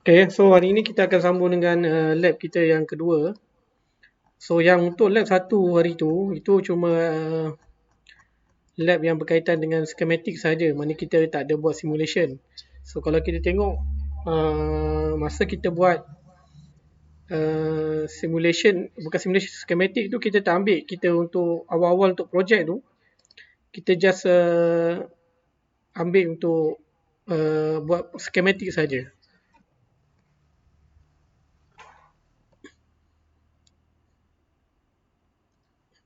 Okay, so hari ini kita akan sambung dengan lab kita yang kedua. So yang untuk lab satu hari tu, itu cuma lab yang berkaitan dengan schematic saja. Mana kita tak ada buat simulation. So kalau kita tengok masa kita buat simulation, bukan simulation, schematic tu kita tak ambil. Kita untuk awal-awal untuk projek tu, kita just ambil untuk buat schematic saja.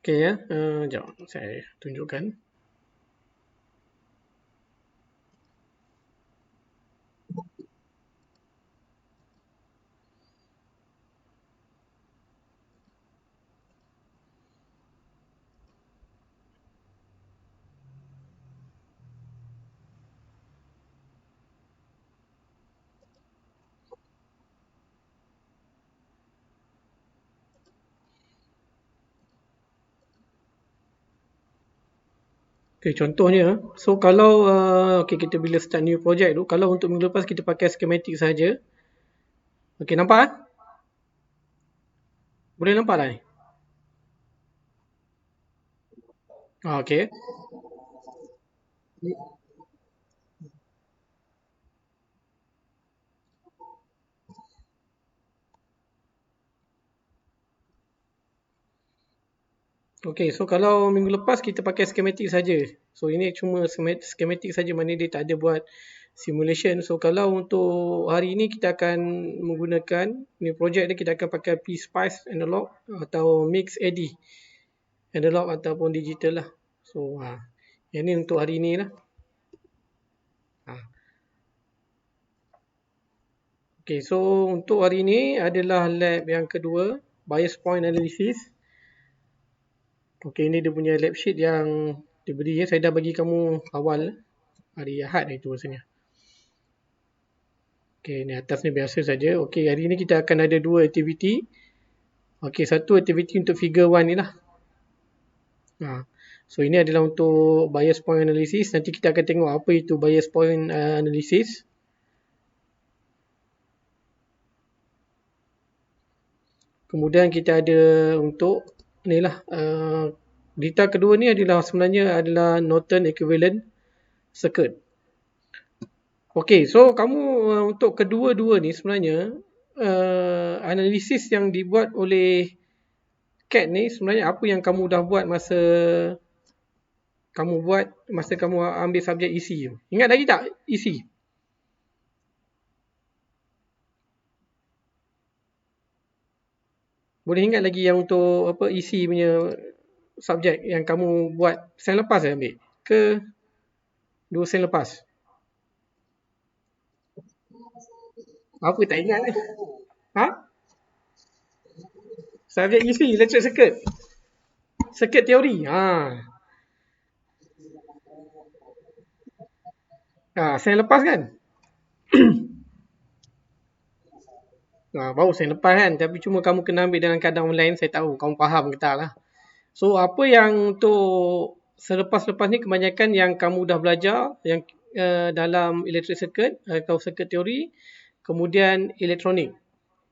Okay ya, jap saya tunjukkan. Okay, contohnya, so kalau okay, kita bila start new project tu, kalau untuk minggu lepas kita pakai schematic saja. Okay, nampak ah? Boleh nampak tak ni? Okay. Okay, so kalau minggu lepas kita pakai schematic saja. So ini cuma schematic saja, mana dia tak ada buat simulation. So kalau untuk hari ini kita akan menggunakan ni project dia, kita akan pakai PSpice analog atau Mix AD analog ataupun digital lah. So yang ni untuk hari ini lah. Okay, so untuk hari ini adalah lab yang kedua, bias point analysis. Okay, ini dia punya lab sheet yang diberi ya. Saya dah bagi kamu awal hari Ahad itu rasanya. Okay, ni atas ni biasa saja. Okay, hari ini kita akan ada dua aktiviti. Okay, satu aktiviti untuk figure 1 ni lah. So ini adalah untuk bias point analysis. Nanti kita akan tengok apa itu bias point analysis. Kemudian kita ada untuk ni lah data kedua ni adalah sebenarnya adalah Norton equivalent circuit. Okey, so kamu untuk kedua-dua ni sebenarnya analisis yang dibuat oleh CAD ni sebenarnya apa yang kamu dah buat masa kamu ambil subjek EC tu. Ingat lagi tak EC? Boleh ingat lagi yang untuk apa EC punya subjek yang kamu buat sen lepas saya ambil ke 2 sen lepas? Apa tak ingat ni? Ha? Subjek EC, electric circuit. Circuit teori. Sen lepas kan? Baru sen lepas kan? Tapi cuma kamu kena ambil dalam keadaan online. Saya tahu kamu faham ke tak lah. So apa yang untuk selepas-lepas ni kebanyakan yang kamu dah belajar yang dalam electric circuit atau circuit teori, kemudian elektronik.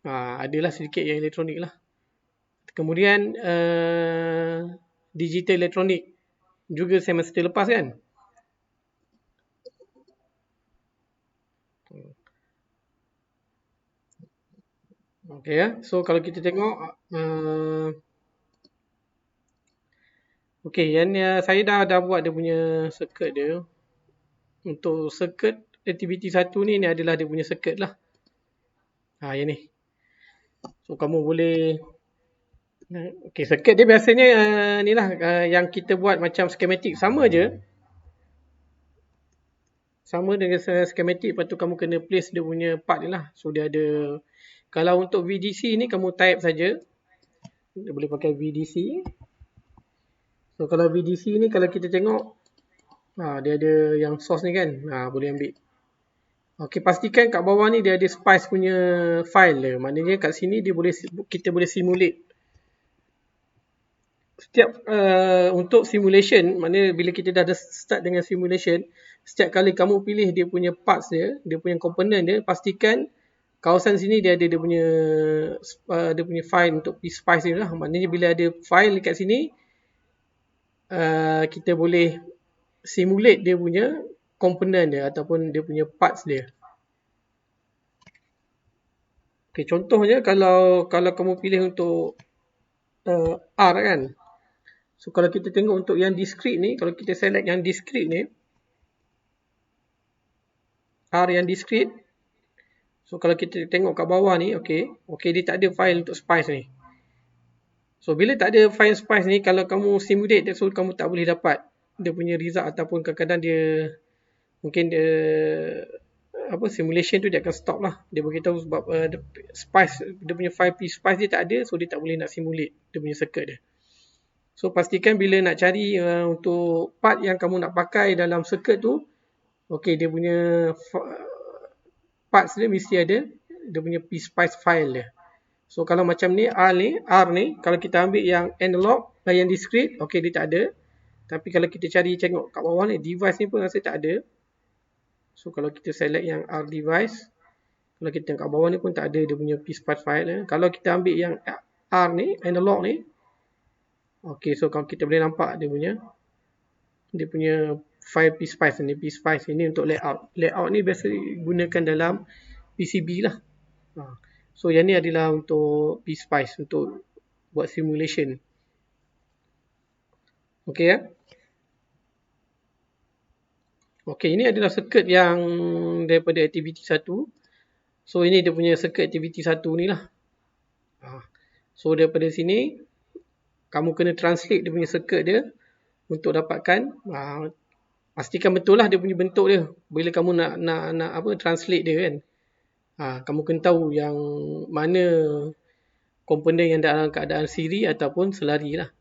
Adalah sedikit yang elektronik lah. Kemudian digital elektronik juga semester lepas kan? Okay ya. So kalau kita tengok okay, yang saya dah buat dia punya circuit dia. Untuk circuit aktiviti satu ni adalah dia punya circuit lah. Yang ni. So kamu boleh okay, circuit dia biasanya ni lah yang kita buat macam schematic sama je. Sama dengan schematic, lepas tu kamu kena place dia punya part ni lah. So dia ada, kalau untuk VDC ni kamu type saja. Dia boleh pakai VDC. So kalau VDC ni kalau kita tengok dia ada yang source ni kan. Boleh ambil. Okey, pastikan kat bawah ni dia ada Spice punya file dia. Maknanya kat sini kita boleh simulate. Setiap untuk simulation, maknanya bila kita dah start dengan simulation, setiap kali kamu pilih dia punya parts dia, dia punya komponen dia, pastikan kawasan sini dia ada dia punya file untuk PSpice ni lah. Maknanya bila ada file dekat sini, kita boleh simulate dia punya komponen dia ataupun dia punya parts dia. Okay, contohnya kalau kamu pilih untuk R kan. So kalau kita tengok untuk yang discrete ni, kalau kita select yang discrete ni, R yang discrete. So kalau kita tengok kat bawah ni, okay, dia tak ada file untuk Spice ni. So bila tak ada file Spice ni, kalau kamu simulate, so kamu tak boleh dapat dia punya result ataupun kadang-kadang dia mungkin dia simulation tu dia akan stop lah. Dia beritahu sebab Spice, dia punya file Spice dia tak ada, so dia tak boleh nak simulate dia punya circuit dia. So pastikan bila nak cari untuk part yang kamu nak pakai dalam circuit tu, okay, dia punya parts dia mesti ada dia punya PSpice file dia. So kalau macam ni R ni kalau kita ambil yang analog dan yang discrete, okay, dia tak ada. Tapi kalau kita cari tengok kat bawah ni, device ni pun rasa tak ada. So kalau kita select yang R device, kalau kita tengok kat bawah ni pun tak ada dia punya PSpice file dia. Kalau kita ambil yang R ni, analog ni, okay, so kalau kita boleh nampak dia punya file PSpice ni. PSpice ini untuk layout. Layout ni biasa digunakan dalam PCB lah. So yang ni adalah untuk PSpice untuk buat simulation. Okay ya. Okay, ini adalah circuit yang daripada aktiviti 1. So ini dia punya circuit aktiviti 1 ni lah. So daripada sini kamu kena translate dia punya circuit dia untuk dapatkan pastikan betul lah dia punya bentuk dia. Bila kamu nak translate dia kan. Kamu kena tahu yang mana komponen yang dalam keadaan siri ataupun selari lah.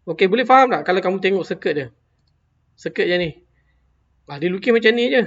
Okey, boleh faham tak kalau kamu tengok circuit dia? Circuit yang ni. Dia lukis macam ni je.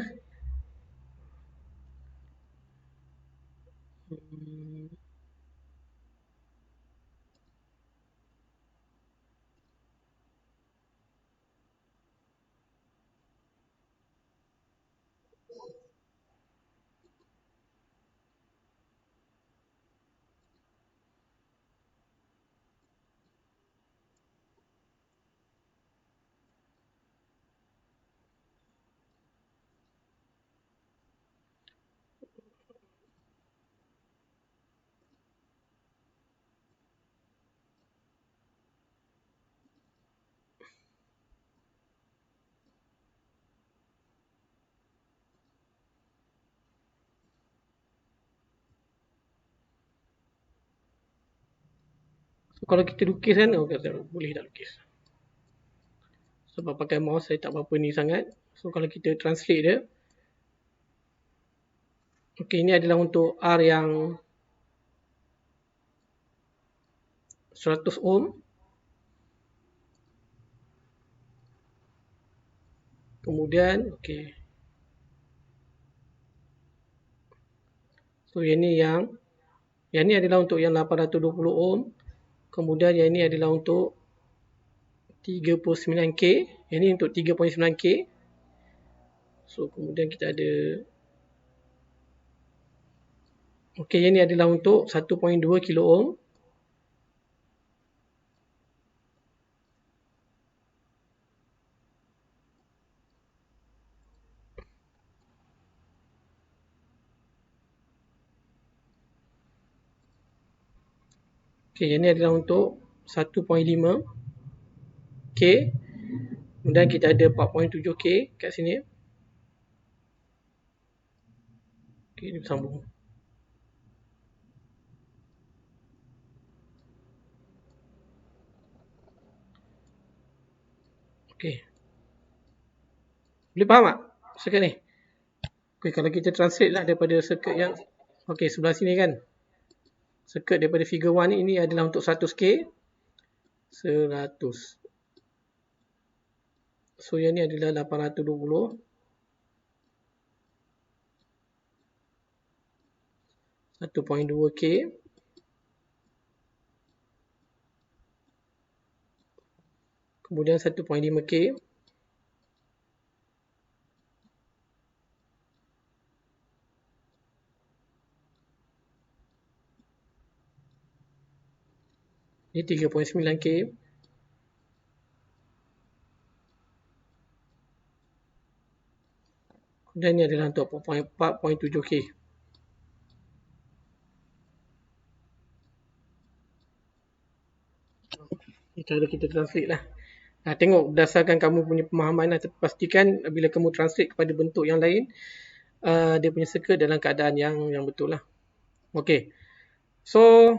So, kalau kita lukis kan, boleh tak lukis. Sebab pakai mouse saya tak berapa ni sangat. So kalau kita translate dia. Okey, ini adalah untuk R yang 100 ohm. Kemudian, okey. So yang ni adalah untuk yang 820 ohm. Kemudian yang ini adalah untuk 39K. Yang ini untuk 3.9K. So kemudian kita ada, okey, yang ini adalah untuk 1.2 kilo ohm. Okey, yang ini adalah untuk 1.5K. Kemudian kita ada 4.7K kat sini. Okey, ini bersambung. Okey. Boleh faham tak circuit ni? Okey, kalau kita translate lah daripada circuit yang okey sebelah sini kan. Circuit daripada figure 1 ni, ini adalah untuk 100K. 100. So yang ni adalah 820. 1.2K. Kemudian 1.5K. Ini 3.9 K. Dan ini adalah untuk 4.7 K. Ini cara kita translate lah. Tengok berdasarkan kamu punya pemahaman lah. Pastikan bila kamu translate kepada bentuk yang lain, dia punya circle dalam keadaan yang betul lah. Okay. So,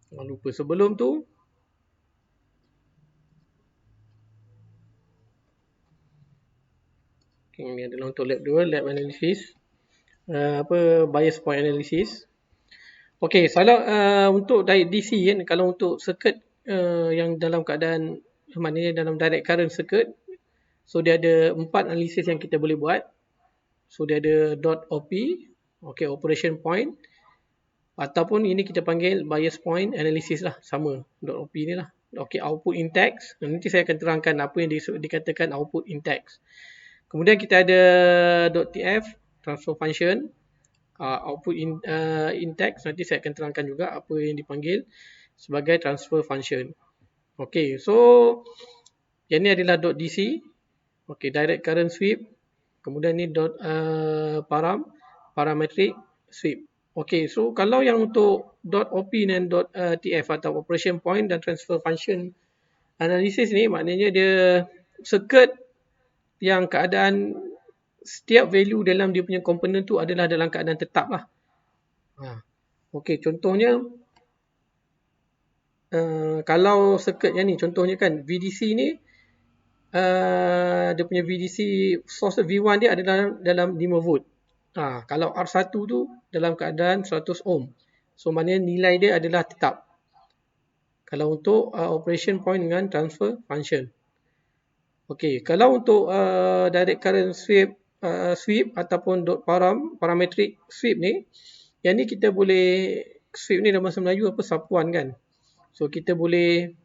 jangan lupa sebelum tu, ini adalah untuk lab 2, lab analysis. Bias point analysis. Okay, kalau untuk DC kan, kalau untuk circuit yang dalam keadaan, maknanya dalam direct current circuit, so dia ada 4 analisis yang kita boleh buat. So dia ada dot OP, okay, operation point, ataupun ini kita panggil bias point analysis lah, sama dot OP ni lah. Okay, output in text. Nanti saya akan terangkan apa yang dikatakan output in text. Kemudian kita ada .tf, transfer function, output in text. Nanti saya akan terangkan juga apa yang dipanggil sebagai transfer function. Okay, so yang ni adalah .dc. Okay, direct current sweep. Kemudian ni parametric sweep. Okay, so kalau yang untuk .op dan .tf atau operation point dan transfer function analysis ni, maknanya dia circuit yang keadaan setiap value dalam dia punya komponen tu adalah dalam keadaan tetap lah. Okay, contohnya kalau circuit yang ni, contohnya kan VDC ni, dia punya VDC source V1 dia adalah dalam 5 volt. Kalau R1 tu dalam keadaan 100 ohm. So maknanya nilai dia adalah tetap. Kalau untuk operation point dengan transfer function. Okey, kalau untuk direct current sweep ataupun parametric sweep ni, yang ni kita boleh, sweep ni dalam bahasa Melayu apa, sapuan kan. So kita boleh,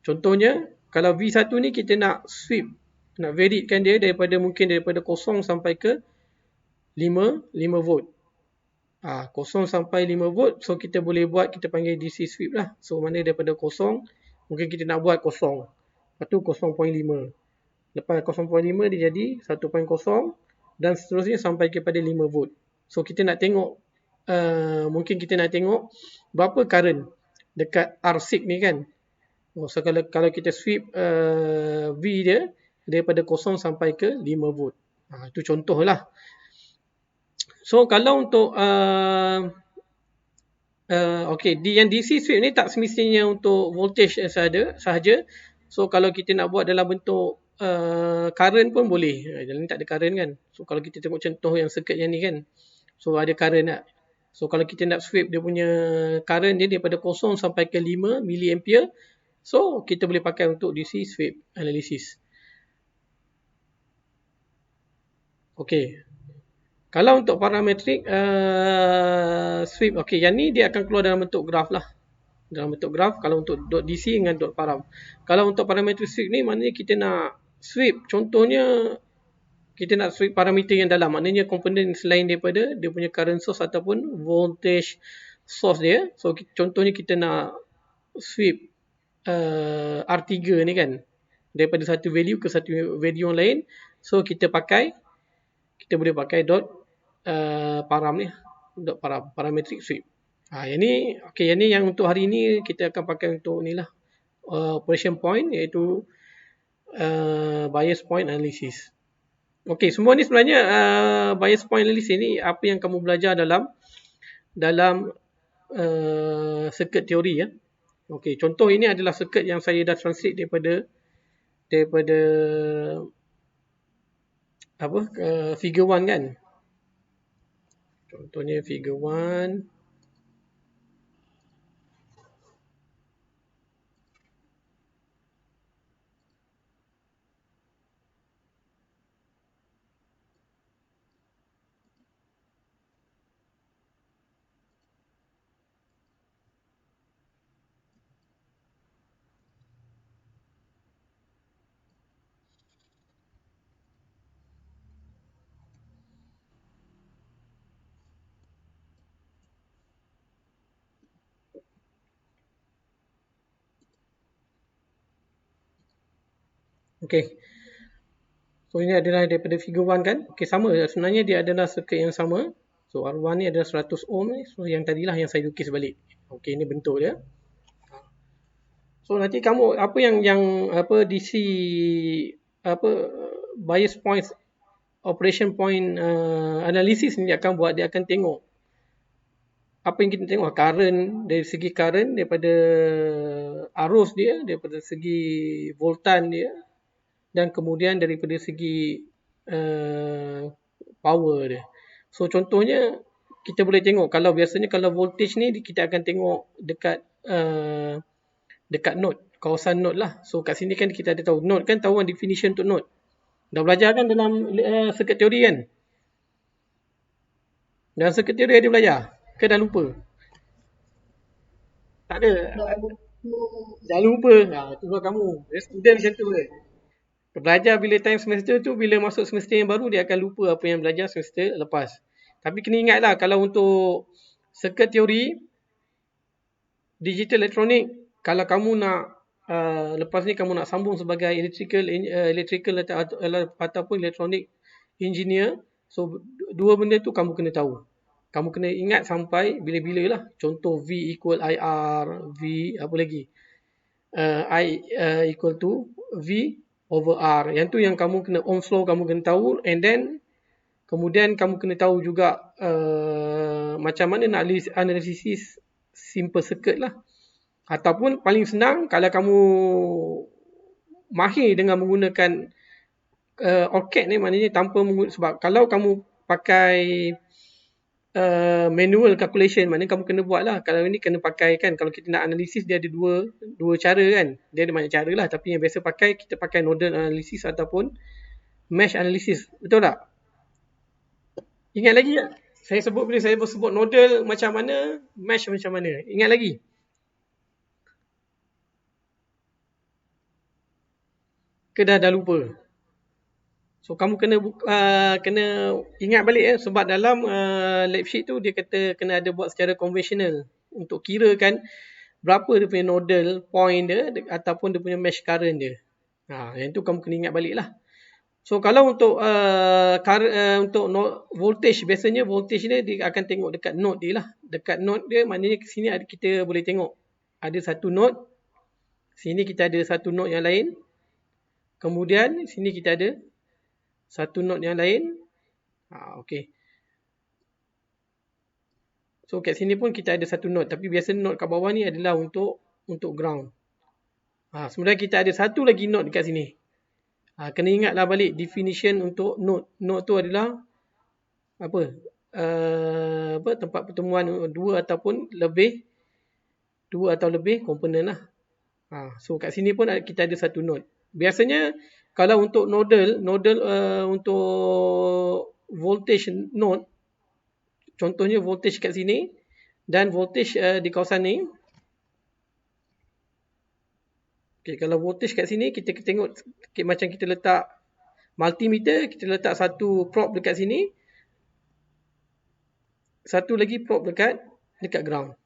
contohnya kalau V1 ni kita nak sweep, nak variedkan dia mungkin daripada 0 sampai ke 5 volt. 0 sampai 5 volt, so kita boleh buat, kita panggil DC sweep lah. So mana daripada 0, mungkin kita nak buat 0, lepas tu 0.5. Lepas 0.5 dia jadi 1.0 dan seterusnya sampai kepada 5 volt. So kita nak tengok, mungkin kita nak tengok berapa current dekat R6 ni kan. So kalau kita sweep V dia daripada 0 sampai ke 5 volt. Itu contoh lah. So kalau untuk okay, yang DC sweep ni tak semestinya untuk voltage sahaja. So kalau kita nak buat dalam bentuk current pun boleh. Dalam ni tak ada current kan. So kalau kita tengok contoh yang circuit yang ni kan, so ada current tak. So kalau kita nak sweep dia punya current dia daripada 0 sampai ke 5 milliampere, so kita boleh pakai untuk DC sweep analysis. Okay. Kalau untuk parametric sweep, okay, yang ni dia akan keluar dalam bentuk graf lah. Dalam bentuk graf, kalau untuk .dc dengan .param. Kalau untuk parametric sweep ni, maknanya kita nak sweep, contohnya kita nak sweep parameter yang dalam, maknanya komponen selain daripada dia punya current source ataupun voltage source dia. So contohnya kita nak sweep R3 ni kan, daripada satu value ke satu value yang lain. So kita boleh pakai param ni, parametric sweep. Yang ni, okay, yang ni yang untuk hari ni kita akan pakai untuk ni lah, operation point, iaitu bias point analysis. Okay, semua ni sebenarnya bias point analysis ni apa yang kamu belajar dalam circuit teori ya. Okay, contoh ini adalah circuit yang saya dah translate daripada figure 1 kan. Contohnya figure 1. Okey. So ini adalah daripada figure 1 kan. Okey, sama. Sebenarnya dia adalah circuit yang sama. So R1 ni adalah 100 ohm ni. So yang tadilah yang saya lukis balik. Okey, ini bentuk dia. So nanti kamu apa yang apa DC apa bias point operation point analysis ni dia akan buat, dia akan tengok apa yang kita tengok current, dari segi current daripada arus dia, daripada segi voltan dia, dan kemudian daripada segi power dia. So contohnya kita boleh tengok kalau biasanya kalau voltage ni kita akan tengok dekat dekat node, kawasan node lah. So kat sini kan kita ada tahu node kan, tahu definition untuk node. Dah belajar kan dalam circuit theory kan? Dalam circuit theory ada belajar? Ke dah lupa? Tak ada. Dah lupa. Tu buat kamu. Student macam tu kan. Belajar bila time semester tu, bila masuk semester yang baru, dia akan lupa apa yang belajar semester lepas. Tapi kena ingatlah, kalau untuk circuit theory, digital elektronik, kalau kamu nak, lepas ni kamu nak sambung sebagai electrical ataupun electronic engineer, so dua benda tu kamu kena tahu. Kamu kena ingat sampai bila-bila lah. Contoh V equal IR, V apa lagi? I equal to V over R. Yang tu yang kamu kena, Ohm's law kamu kena tahu, and then kemudian kamu kena tahu juga macam mana nak analisis simple circuit lah. Ataupun paling senang kalau kamu mahir dengan menggunakan ORCAD ni, maknanya tanpa sebab kalau kamu pakai manual calculation, maknanya kamu kena buat lah. Kalau ini kena pakai kan, kalau kita nak analisis dia ada dua cara kan. Dia ada banyak cara lah, tapi yang biasa pakai, kita pakai nodal analysis ataupun mesh analysis. Betul tak? Ingat lagi tak? Bila saya sebut nodal macam mana, mesh macam mana. Ingat lagi? Ke dah lupa? So kamu kena ingat balik sebab dalam lab sheet tu dia kata kena ada buat secara konvensional untuk kira kan berapa dia punya nodal point dia ataupun dia punya mesh current dia. Yang tu kamu kena ingat balik lah. So kalau untuk untuk voltage, biasanya voltage dia akan tengok dekat node dia lah. Dekat node dia maknanya ke sini kita boleh tengok ada satu node. Sini kita ada satu node yang lain. Kemudian sini kita ada satu node yang lain. Okey. So kat sini pun kita ada satu node, tapi biasa node kat bawah ni adalah untuk ground. Sebenarnya kita ada satu lagi node dekat sini. Kena ingatlah balik definition untuk node. Node tu adalah apa? Tempat pertemuan dua atau lebih komponen lah. So kat sini pun kita ada satu node. Biasanya kalau untuk nodal untuk voltage node, contohnya voltage kat sini dan voltage di kawasan ni. Okay, kalau voltage kat sini kita tengok macam kita letak multimeter, kita letak satu probe dekat sini, satu lagi probe dekat ground.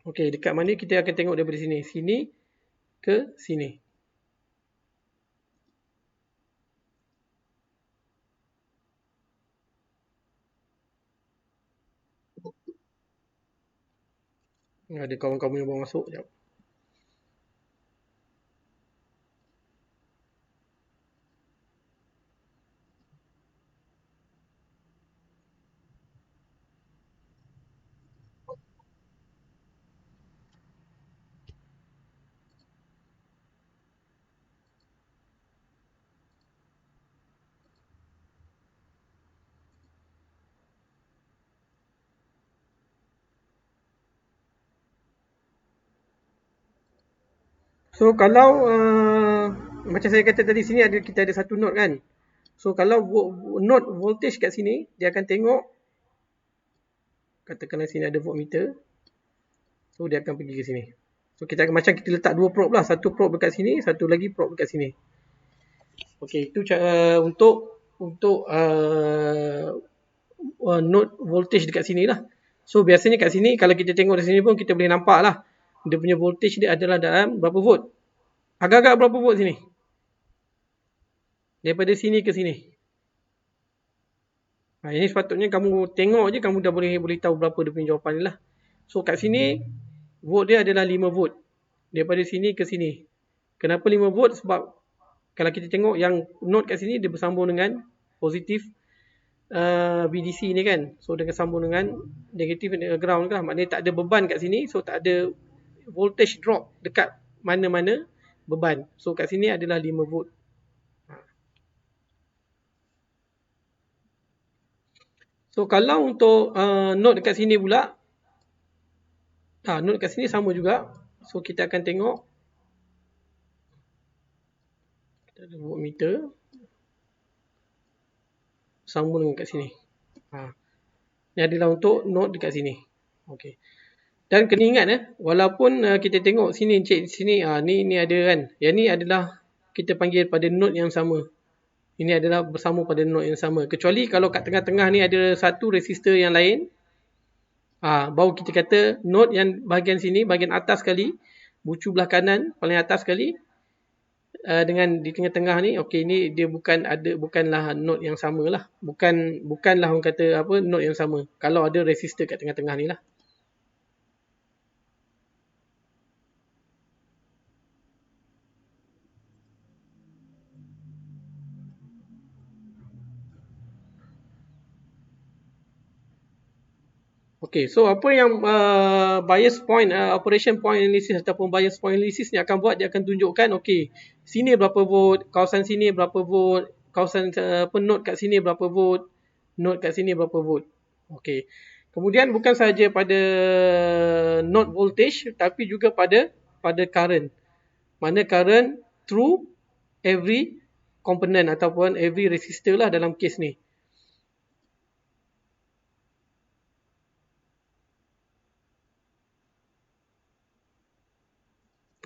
Okey, dekat mana kita akan tengok daripada sini? Sini ke sini. Ada kawan-kawan yang baru masuk. Sekejap. So kalau macam saya kata tadi, sini kita ada satu node kan. So kalau node voltage kat sini, dia akan tengok, katakanlah sini ada voltmeter. So dia akan pergi ke sini. So kita macam kita letak dua probe lah, satu probe dekat sini, satu lagi probe dekat sini. Okey, itu cara untuk node voltage dekat sini lah. So biasanya kat sini kalau kita tengok dari sini pun kita boleh nampak lah, dia punya voltage dia adalah dalam berapa volt. Agak-agak berapa volt sini? Daripada sini ke sini. Ini sepatutnya kamu tengok je, kamu dah boleh tahu berapa dia punya jawapan ni lah. So kat sini volt dia adalah 5 volt. Daripada sini ke sini. Kenapa 5 volt? Sebab kalau kita tengok yang node kat sini dia bersambung dengan positif VDC ni kan. So dia sambung dengan negatif ground kan. Maknanya tak ada beban kat sini. So tak ada voltage drop dekat mana-mana beban. So kat sini adalah 5 volt. So kalau untuk node dekat sini pula, node dekat sini sama juga. So kita akan tengok, kita ada voltmeter sambung dengan kat sini. Ini adalah untuk node dekat sini. Okey. Dan kena ingat walaupun kita tengok sini ni ada kan. Yang ni adalah kita panggil pada node yang sama. Ini adalah bersama pada node yang sama. Kecuali kalau kat tengah-tengah ni ada satu resistor yang lain. Baru kita kata node yang bahagian sini, bahagian atas sekali, bucu belah kanan paling atas sekali, dengan di tengah-tengah ni, okey, ni dia bukanlah node yang sama lah. Bukanlah orang kata apa node yang sama. Kalau ada resistor kat tengah-tengah ni lah. Okey, so apa yang bias point, operation point analysis ataupun bias point analysis ni akan buat, dia akan tunjukkan okey, sini berapa volt, kawasan sini berapa volt, kawasan node kat sini berapa volt, node kat sini berapa volt. Okey. Kemudian bukan sahaja pada node voltage tapi juga pada current. Mana current through every component ataupun every resistor lah dalam kes ni.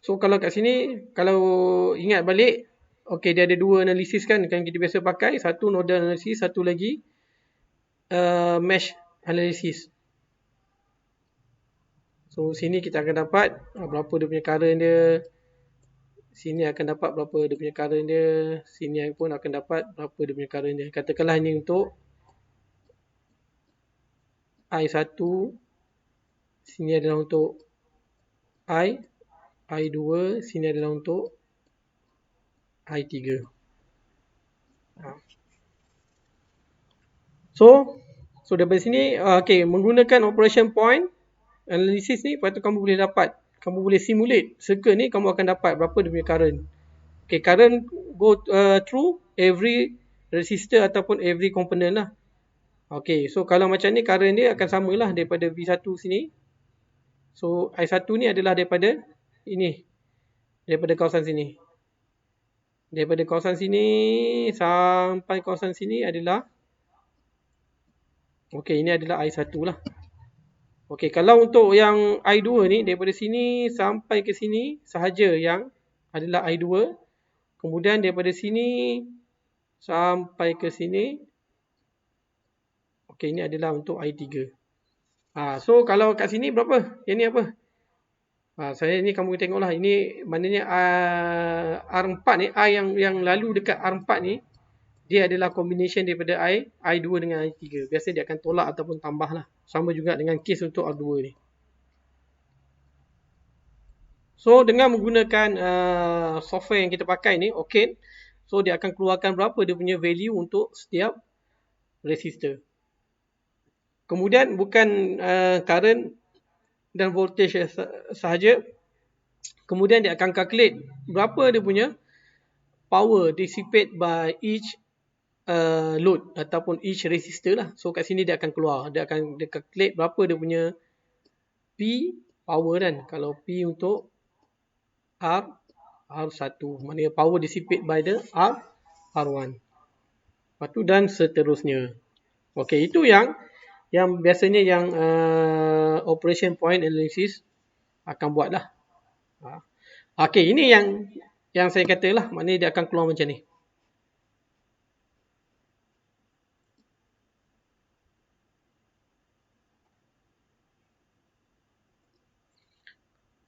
So kalau kat sini, kalau ingat balik, okey, dia ada dua analisis kan kita biasa pakai. Satu nodal analisis, satu lagi mesh analysis. So sini kita akan dapat berapa dia punya current dia. Sini akan dapat berapa dia punya current dia. Sini pun akan dapat berapa dia punya current dia. Katakanlah ini untuk I1. Sini adalah untuk I2, sini adalah untuk I3. So daripada sini, menggunakan operation point analysis ni, lepas tu kamu boleh dapat, kamu boleh simulate circuit ni, kamu akan dapat berapa dia punya current. Current go through every resistor ataupun every component lah. So kalau macam ni, current dia akan samalah daripada V1 sini. So I1 ni adalah daripada ini, daripada kawasan sini. Daripada kawasan sini sampai kawasan sini adalah, ini adalah I1 lah. Kalau untuk yang I2 ni, daripada sini sampai ke sini sahaja yang adalah I2. Kemudian daripada sini sampai ke sini, ini adalah untuk I3. So kalau kat sini berapa? Yang ni apa? Saya ni kamu tengoklah, ini maknanya R4 ni, I yang lalu dekat R4 ni, dia adalah combination daripada I2 dengan I3. Biasa dia akan tolak ataupun tambah lah. Sama juga dengan kes untuk R2 ni. So dengan menggunakan software yang kita pakai ni, Octane, so dia akan keluarkan berapa dia punya value untuk setiap resistor. Kemudian bukan current dan voltage sahaja, kemudian dia akan calculate berapa dia punya power dissipate by each load ataupun each resistor lah. So kat sini dia akan keluar, dia calculate berapa dia punya P power kan. Kalau P untuk R1, maknanya power dissipate by the R1. Lepas tu dan seterusnya. Itu yang biasanya yang operation point analysis akan buat lah. Ini yang saya kata lah, maknanya dia akan keluar macam ni.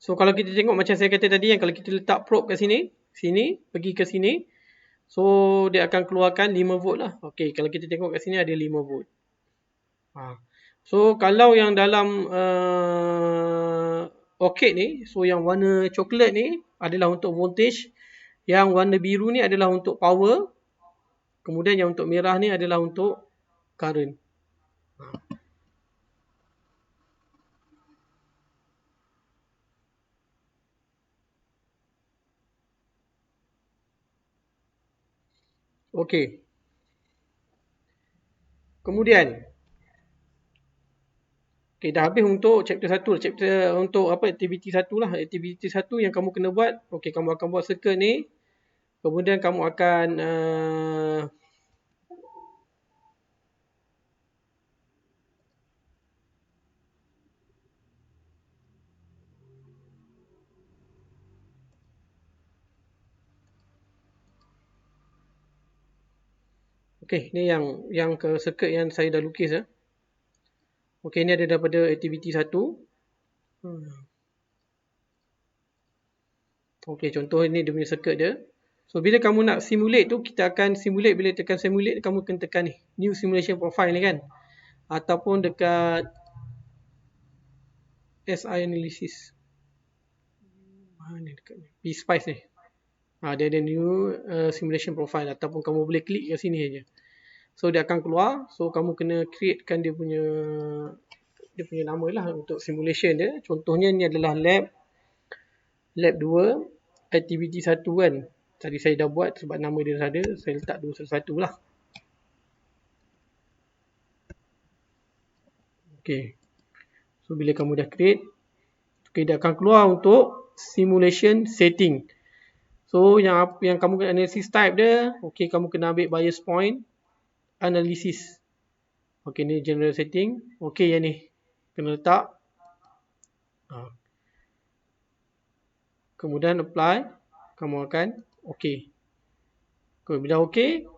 So kalau kita tengok macam saya kata tadi, yang kalau kita letak probe kat sini, sini, pergi ke sini. So, dia akan keluarkan 5 volt lah. Okey, kalau kita tengok kat sini ada 5 volt. So, kalau yang dalam okey ni, so yang warna coklat ni adalah untuk voltage. Yang warna biru ni adalah untuk power. Kemudian yang untuk merah ni adalah untuk current. Okey. Kemudian, okey, dah habis untuk chapter 1. Chapter untuk apa, aktiviti 1 lah. Aktiviti 1 yang kamu kena buat. Okey, kamu akan buat circuit ni. Kemudian kamu akan okey, ni yang ke circuit yang saya dah lukis ya. Okey, ni ada daripada aktiviti 1. Okey, contoh ni dia punya circuit dia. So, bila kamu nak simulate tu, kita akan simulate. Bila tekan simulate, kamu kena tekan ni. New simulation profile ni kan. Ataupun dekat SI analysis. Mana dekat ni? PSpice ni. Dia ada new simulation profile. Ataupun kamu boleh klik kat sini aja. So, dia akan keluar. So, kamu kena createkan dia punya nama lah untuk simulation dia. Contohnya ni adalah lab 2, aktiviti 1 kan. Tadi saya dah buat sebab nama dia dah ada. Saya letak 211 lah. Okay. So, bila kamu dah create, okay, dia akan keluar untuk simulation setting. So, yang kamu kena analysis type dia, okay, kamu kena ambil bias point analysis. Okay, ni general setting. Okay, yang ni kena letak. Kemudian apply. Kamu akan okay. Bila okay,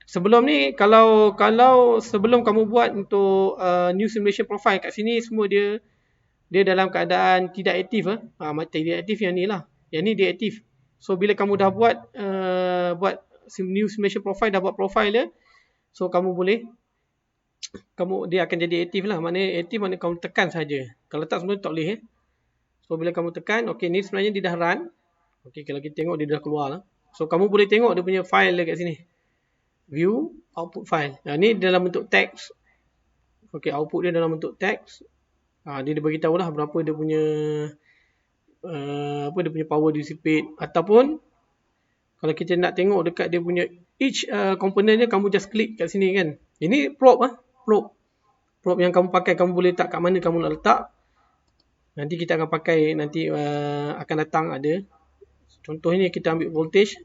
sebelum ni kalau sebelum kamu buat untuk new simulation profile kat sini semua dia dalam keadaan tidak aktif tidak aktif yang ni lah. Yang ni dia aktif. So bila kamu dah buat new simulation profile, dah buat profile dia, so kamu boleh dia akan jadi aktif lah. Maknanya aktif maknanya kamu tekan saja. Kalau tak sebenarnya tak boleh So bila kamu tekan, okay, ni sebenarnya dia dah run. Okay, kalau kita tengok dia dah keluar lah. So kamu boleh tengok dia punya file dekat sini. View output file. Ni dalam bentuk teks. Okay, output dia dalam bentuk teks. Dia beritahu lah berapa dia punya dia punya power dissipate. Ataupun kalau kita nak tengok dekat dia punya each component dia, kamu just klik kat sini kan. Ini probe probe yang kamu pakai, kamu boleh letak kat mana kamu nak letak. Nanti kita akan pakai, nanti akan datang ada. Contohnya kita ambil voltage.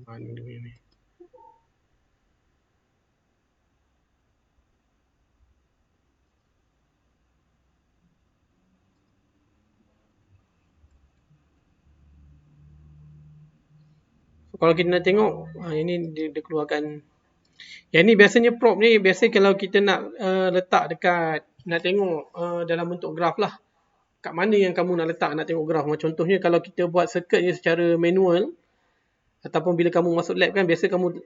Mana dia ni? So, kalau kita nak tengok, ini dia keluarkan. Yang ni biasanya probe ni, biasa kalau kita nak letak dekat, nak tengok dalam bentuk graf lah. Kat mana yang kamu nak letak, nak tengok graf. Contohnya kalau kita buat circuit ni secara manual, ataupun bila kamu masuk lab kan, biasa kamu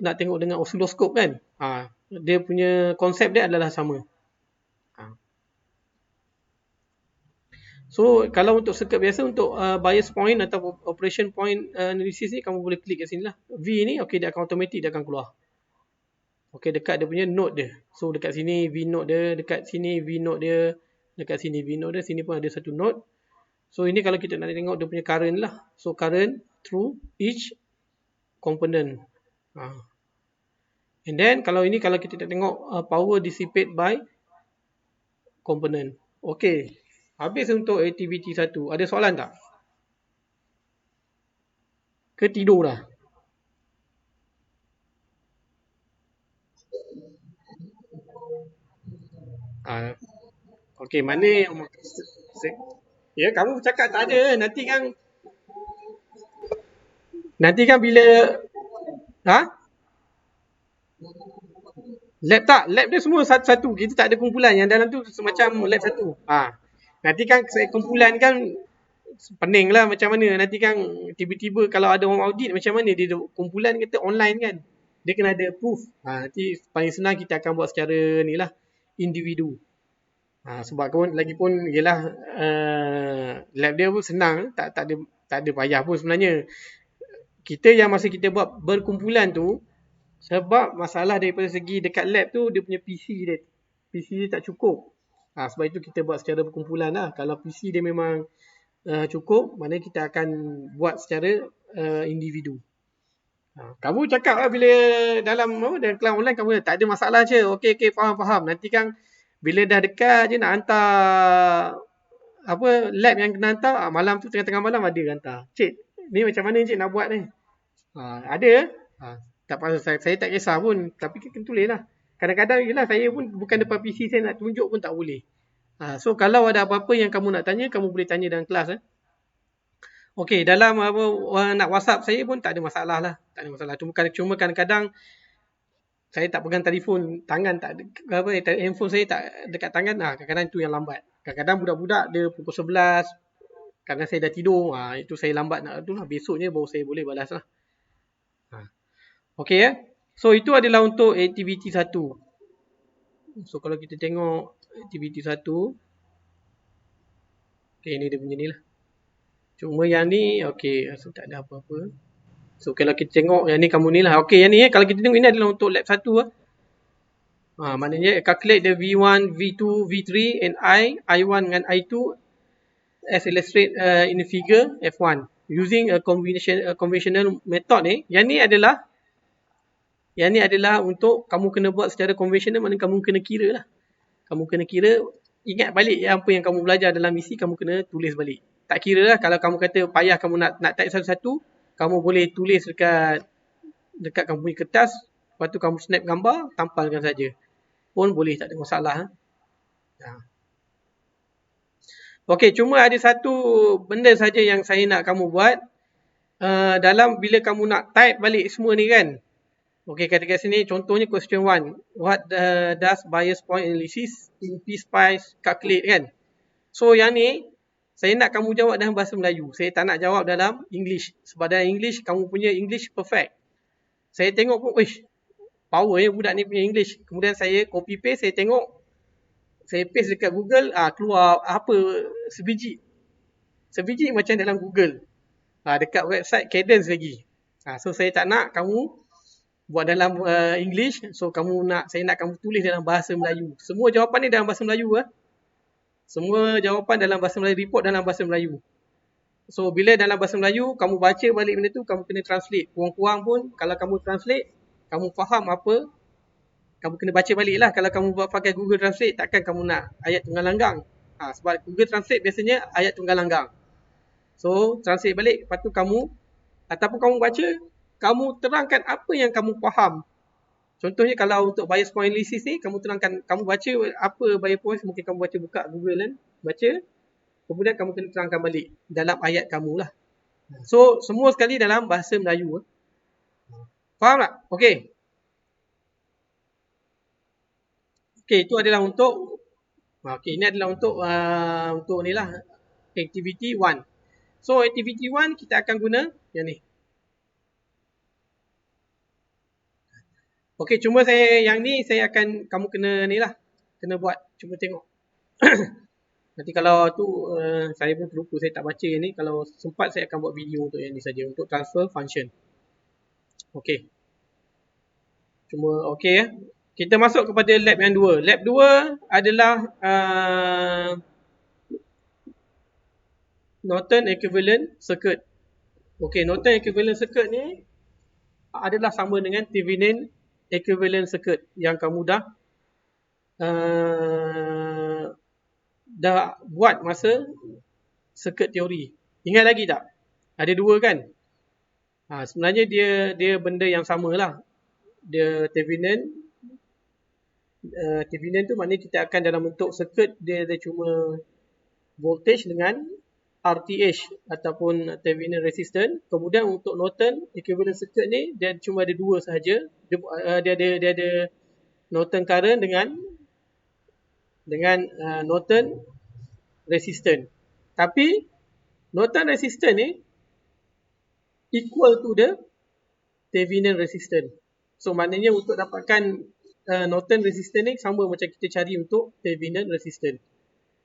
nak tengok dengan oscilloscope kan. Dia punya konsep dia adalah sama. So kalau untuk circuit biasa, untuk bias point atau operation point analysis ni, kamu boleh klik kat sini lah. V ni, okay, dia akan automatic, dia akan keluar. Okay, dekat dia punya node dia. So dekat sini V node dia, dekat sini V node dia, dekat sini V node dia, sini pun ada satu node. So ini kalau kita nak tengok dia punya current lah. So current through each component. And then kalau ini, kalau kita nak tengok power dissipate by component. Okay, habis untuk aktiviti 1. Ada soalan tak? Ke tidur dah? Okay, mana ya, kamu cakap tak ada. Nanti kan bila Lab tak, lab dia semua satu-satu. Kita tak ada kumpulan. Yang dalam tu semacam lab satu. Nanti kan saya kumpulan kan pening lah macam mana. Nanti kan tiba-tiba kalau ada orang audit macam mana dia kumpulan kata online kan. Dia kena ada proof. Nanti paling senang kita akan buat secara ni lah, individu. Sebab lagipun yelah lab dia pun senang, tak ada payah pun sebenarnya. Kita yang masa kita buat berkumpulan tu, sebab masalah daripada segi dekat lab tu dia punya PC dia tak cukup. Sebab itu kita buat secara berkumpulan lah. Kalau PC dia memang cukup, maknanya kita akan buat secara individu. Kamu cakap lah bila dalam kelas online kamu tak ada masalah je. Okey, faham. Nanti kan bila dah dekat je nak hantar lab yang kena hantar, malam tu tengah-tengah malam ada hantar. Cik, ni macam mana cik nak buat ni? Ada. Tak pasal saya tak kisah pun, tapi kita tulis lah. Kadang-kadang yelah saya pun bukan depan PC, saya nak tunjuk pun tak boleh. So kalau ada apa-apa yang kamu nak tanya, kamu boleh tanya dalam kelas. Okey, dalam nak WhatsApp saya pun tak ada masalah lah. Tak ada masalah. Cuma kadang-kadang saya tak pegang telefon tangan, handphone saya tak dekat tangan. Kadang-kadang itu yang lambat. Kadang-kadang budak-budak dia pukul 11, kadang saya dah tidur. Itu saya lambat nak tu lah. Besoknya baru saya boleh balas lah. Okey So itu adalah untuk aktiviti 1. So kalau kita tengok aktiviti 1. Okey, ni dia punya ni lah. Cuma yang ni, okey, so tak ada apa-apa. So kalau kita tengok yang ni kamu ni lah. Okey, yang ni kalau kita tengok ini adalah untuk lab 1 lah. Maknanya calculate the V1, V2, V3 and I1 dengan I2 as illustrate in the figure F1 using a conventional method ni. Yang ni adalah untuk kamu kena buat secara konvensional, maknanya kamu kena kira lah. Kamu kena kira, ingat balik apa yang kamu belajar dalam misi, kamu kena tulis balik. Tak kira lah kalau kamu kata payah kamu nak type satu-satu, kamu boleh tulis dekat kamu punya kertas, lepas tu kamu snap gambar, tampalkan saja. Pun boleh, tak ada masalah. Okey, cuma ada satu benda saja yang saya nak kamu buat. Dalam bila kamu nak type balik semua ni kan. Okey, kat sini contohnya question 1. What does bias point analysis in PSpice calculate kan? So yang ni saya nak kamu jawab dalam bahasa Melayu. Saya tak nak jawab dalam English. Sebab dalam English kamu punya English perfect. Saya tengok pun, power ya budak ni punya English. Kemudian saya copy paste, saya tengok, saya paste dekat Google, keluar apa sebiji macam dalam Google. Dekat website Cadence lagi. So saya tak nak kamu buat dalam English. So saya nak kamu tulis dalam bahasa Melayu. Semua jawapan ni dalam bahasa Melayu. Semua jawapan dalam bahasa Melayu, report dalam bahasa Melayu. So bila dalam bahasa Melayu, kamu baca balik benda tu, kamu kena translate. Kurang-kurang pun kalau kamu translate, kamu faham apa, kamu kena baca balik lah. Kalau kamu buat pakai Google Translate, takkan kamu nak ayat tunggal langgang. Sebab Google Translate biasanya ayat tunggal langgang. So translate balik, lepas tu kamu, ataupun kamu baca, kamu terangkan apa yang kamu faham. Contohnya kalau untuk bias point analysis ni, kamu terangkan, kamu baca apa bias point, mungkin kamu buka Google kan, baca, kemudian kamu kena terangkan balik dalam ayat kamu lah. So semua sekali dalam bahasa Melayu. Faham tak? Okey. Okey, itu adalah untuk ini adalah untuk ni lah, activity 1. So activity 1 kita akan guna yang ni. Okey, cuma yang ni saya akan, kamu kena ni lah, kena buat, cuma tengok. Nanti kalau tu saya pun terlupa, saya tak baca yang ni. Kalau sempat saya akan buat video untuk yang ni saja, untuk transfer function. Okey. Cuma okey Kita masuk kepada lab yang 2. Lab 2 adalah Norton equivalent circuit. Okey, Norton equivalent circuit ni adalah sama dengan Thevenin equivalent circuit yang kamu dah buat masa circuit teori. Ingat lagi tak? Ada 2 kan? Sebenarnya dia benda yang samalah. Dia Thevenin tu maknanya kita akan dalam bentuk circuit, dia cuma voltage dengan RTH ataupun Thevenin resistance. Kemudian untuk Norton equivalent circuit ni, dia cuma ada 2 sahaja. Dia ada Norton current dengan Norton resistance. Tapi Norton resistance ni equal to the Thevenin resistance. So maknanya untuk dapatkan Norton resistance ni sama macam kita cari untuk Thevenin resistance.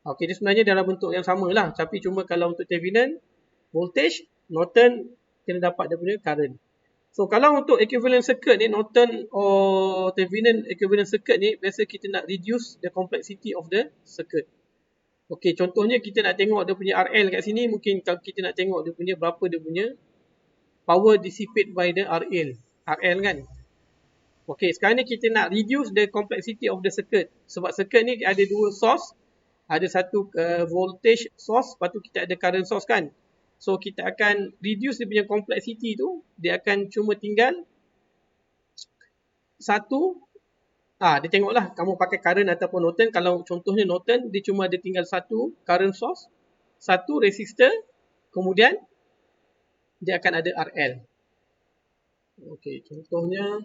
Okey, dia sebenarnya dalam bentuk yang sama lah. Tapi cuma kalau untuk Thevenin voltage, Norton kena dapat dia punya current. So kalau untuk equivalent circuit ni, Norton or Thevenin equivalent circuit ni, biasa kita nak reduce the complexity of the circuit. Okey, contohnya kita nak tengok dia punya RL kat sini, mungkin kalau kita nak tengok dia punya berapa dia punya power dissipate by the RL kan. Okey, sekarang ni kita nak reduce the complexity of the circuit. Sebab circuit ni ada dua source. Ada satu voltage source, lepas tu kita ada current source kan. So kita akan reduce dia punya complexity tu. Dia akan cuma tinggal satu. Dia tengoklah kamu pakai current ataupun Norton. Kalau contohnya Norton, dia cuma ada tinggal satu current source, satu resistor, kemudian dia akan ada RL. Okey, contohnya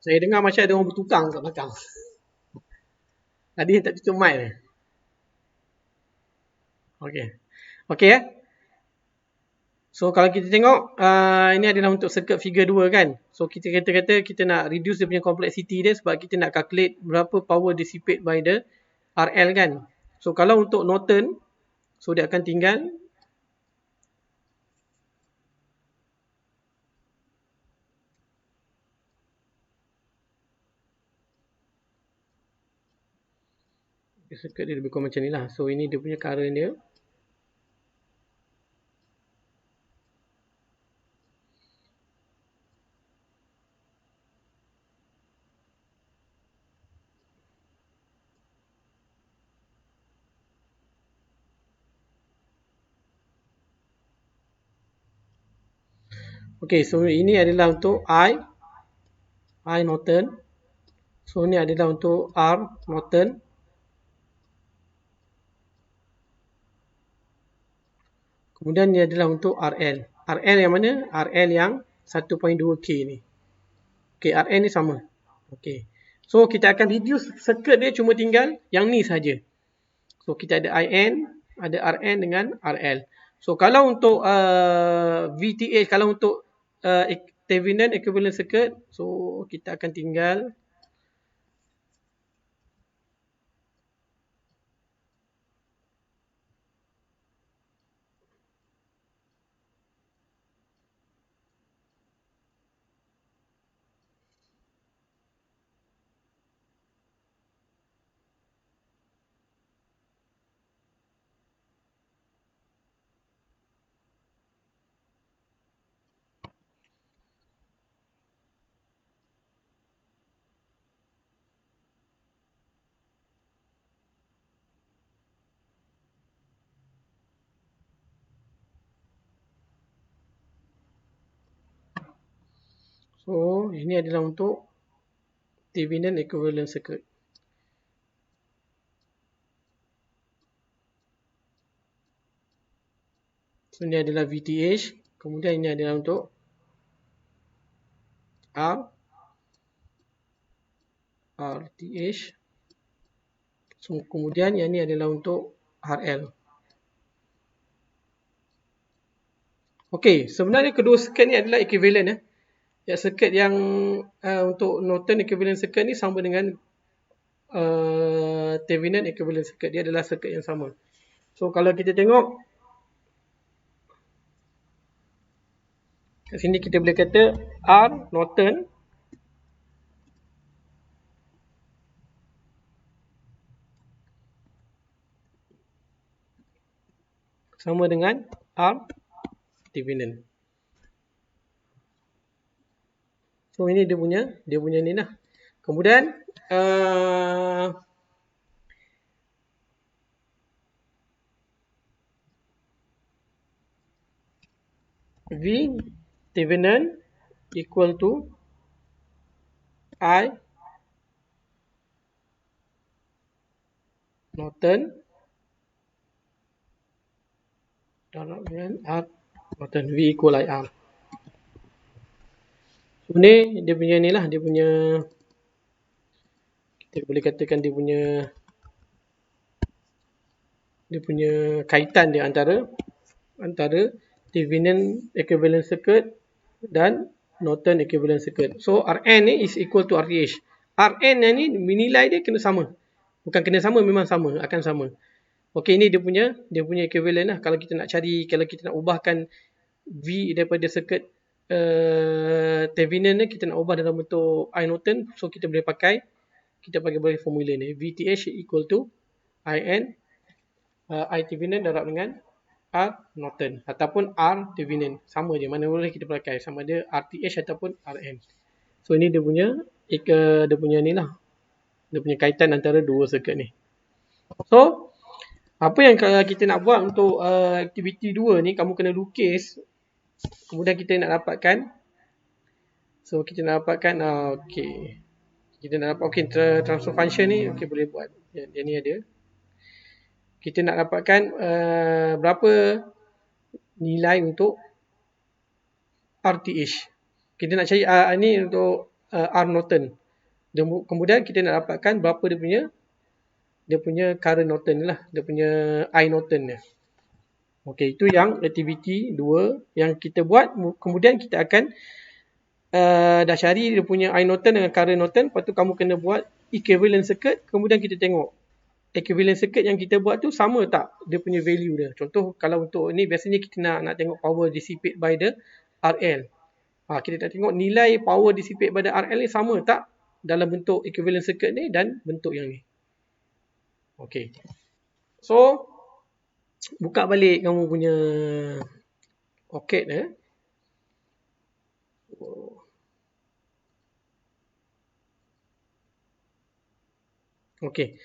saya dengar macam ada orang bertukang kat belakang. Tadi tak tutup mic ni. Okey. Okey ya. So kalau kita tengok ini adalah untuk circuit figure 2 kan. So kita kata kita nak reduce dia punya complexity dia sebab kita nak calculate berapa power dissipate by the RL kan. So kalau untuk Norton, so dia akan tinggal circuit dia lebih kurang macam ni lah. So ini dia punya current dia. Okay, so ini adalah untuk I Norton. So ini adalah untuk R Norton. Kemudian ini adalah untuk RL. RL yang mana? RL yang 1.2K ni. Okay, RL ni sama. Okay. So kita akan reduce circuit dia cuma tinggal yang ni saja. So kita ada IN, ada RN dengan RL. So kalau untuk VTH, kalau untuk Thevenin equivalent circuit, so kita akan tinggal so ini adalah untuk Thevenin equivalent circuit. So ini adalah VTH, kemudian ini adalah untuk RTH. So kemudian yang ini adalah untuk RL. Okey, sebenarnya kedua circuit ni adalah equivalent ya. Ya, circuit yang untuk Norton equivalent circuit ni sama dengan Thevenin equivalent circuit. Dia adalah circuit yang sama. So kalau kita tengok kat sini kita boleh kata R Norton sama dengan R Thevenin. So ini dia punya ni lah. Kemudian V Thevenin equal to I Norton darab dengan R Norton. V equal IR. So ni dia punya ni lah, dia punya, kita boleh katakan dia punya kaitan dia antara Thevenin equivalent circuit dan Norton equivalent circuit. So Rn ni is equal to Rth. Rn ni nilai dia kena sama. Bukan kena sama, memang sama, akan sama. Okey, ni dia punya equivalent lah. Kalau kita nak cari, kalau kita nak ubahkan V daripada circuit Thevenin ni, kita nak ubah dalam bentuk I Norton, so kita boleh pakai formula ni. VTH equal to IN I Thevenin darab dengan R Norton ataupun R Thevenin, sama je, mana boleh kita pakai, sama ada RTH ataupun RN. So ini dia punya ni lah, dia punya kaitan antara dua circuit ni. So apa yang kita nak buat untuk aktiviti 2 ni, kamu kena lukis, kemudian kita nak dapatkan, so kita nak dapatkan kita nak dapat transfer function ni, boleh buat dia ni ada. Kita nak dapatkan berapa nilai untuk RTH. Kita nak cari ni untuk R Norton. Kemudian kita nak dapatkan berapa dia punya current Norton lah, dia punya I Norton ni. Okey, itu yang aktiviti 2 yang kita buat. Kemudian kita akan dah cari dia punya I Norton dengan current Norton, lepas tu kamu kena buat equivalent circuit, kemudian kita tengok equivalent circuit yang kita buat tu sama tak dia punya value dia. Contoh kalau untuk ni biasanya kita nak tengok power dissipate by the RL. Kita nak tengok nilai power dissipate by the RL ni sama tak dalam bentuk equivalent circuit ni dan bentuk yang ni. Okey. So buka balik kamu punya OCAD Okey.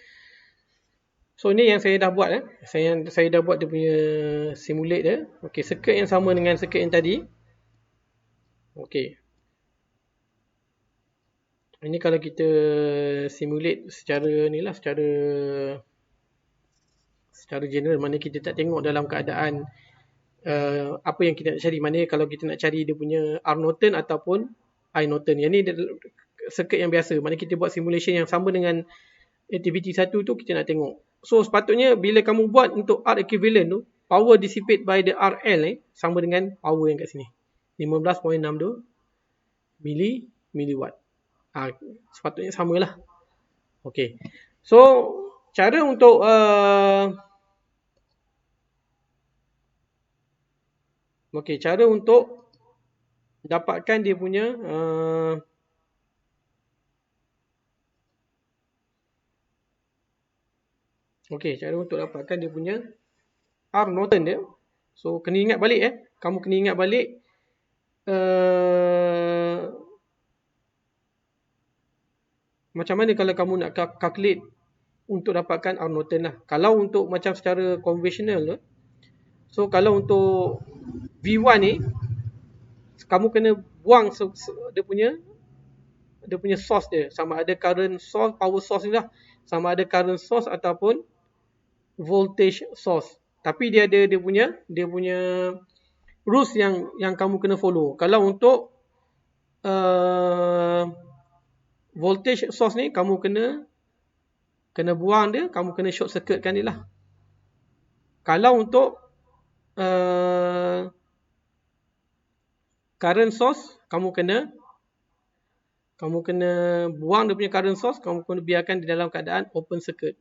So ni yang saya dah buat saya dah buat dia punya simulate dia. Okey, circuit yang sama dengan circuit yang tadi. Okey. Ini kalau kita simulate secara ni lah, secara general, mana kita tak tengok dalam keadaan apa yang kita nak cari. Mana kalau kita nak cari dia punya R Norton ataupun I Norton. Yang ni circuit yang biasa. Mana kita buat simulation yang sama dengan aktiviti 1 tu, kita nak tengok. So sepatutnya bila kamu buat untuk R equivalent tu, power dissipate by the RL sama dengan power yang kat sini. 15.62 milliwatt. Sepatutnya samalah. Okey. So cara untuk cara untuk dapatkan dia punya cara untuk dapatkan dia punya R Norton dia. So kena ingat balik kamu kena ingat balik macam mana kalau kamu nak calculate untuk dapatkan R Norton lah. Kalau untuk macam secara konvensional tu, so kalau untuk V1 ni, kamu kena buang dia punya source dia, sama ada current source, power source ni lah, sama ada current source ataupun voltage source. Tapi dia ada dia punya rules yang kamu kena follow. Kalau untuk voltage source ni, kamu kena buang dia, kamu kena short circuitkan dia lah. Kalau untuk current source, kamu kena buang dia punya current source, kamu kena biarkan di dalam keadaan open circuit.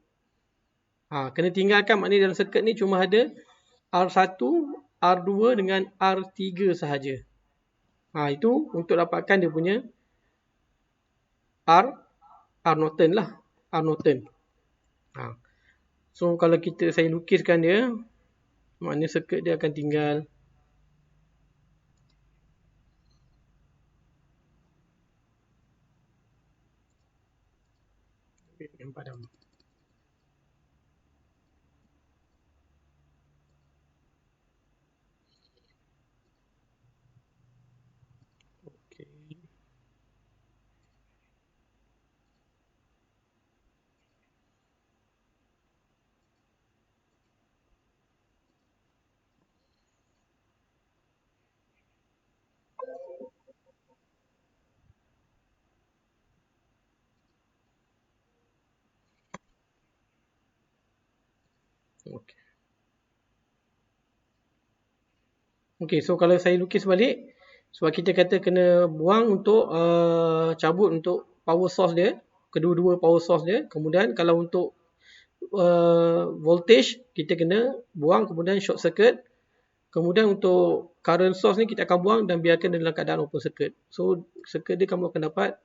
Kena tinggalkan, maknanya dalam circuit ni cuma ada R1, R2 dengan R3 sahaja. Itu untuk dapatkan dia punya R Norton lah. R Norton. So kalau saya lukiskan dia, maknanya circuit dia akan tinggal yang padam. Okey. Okey, so kalau saya lukis balik, sebab kita kata kena buang untuk cabut untuk power source dia, kedua-dua power source dia. Kemudian kalau untuk voltage, kita kena buang kemudian short circuit. Kemudian untuk current source ni kita akan buang dan biarkan dalam keadaan open circuit. So circuit dia kamu akan dapat.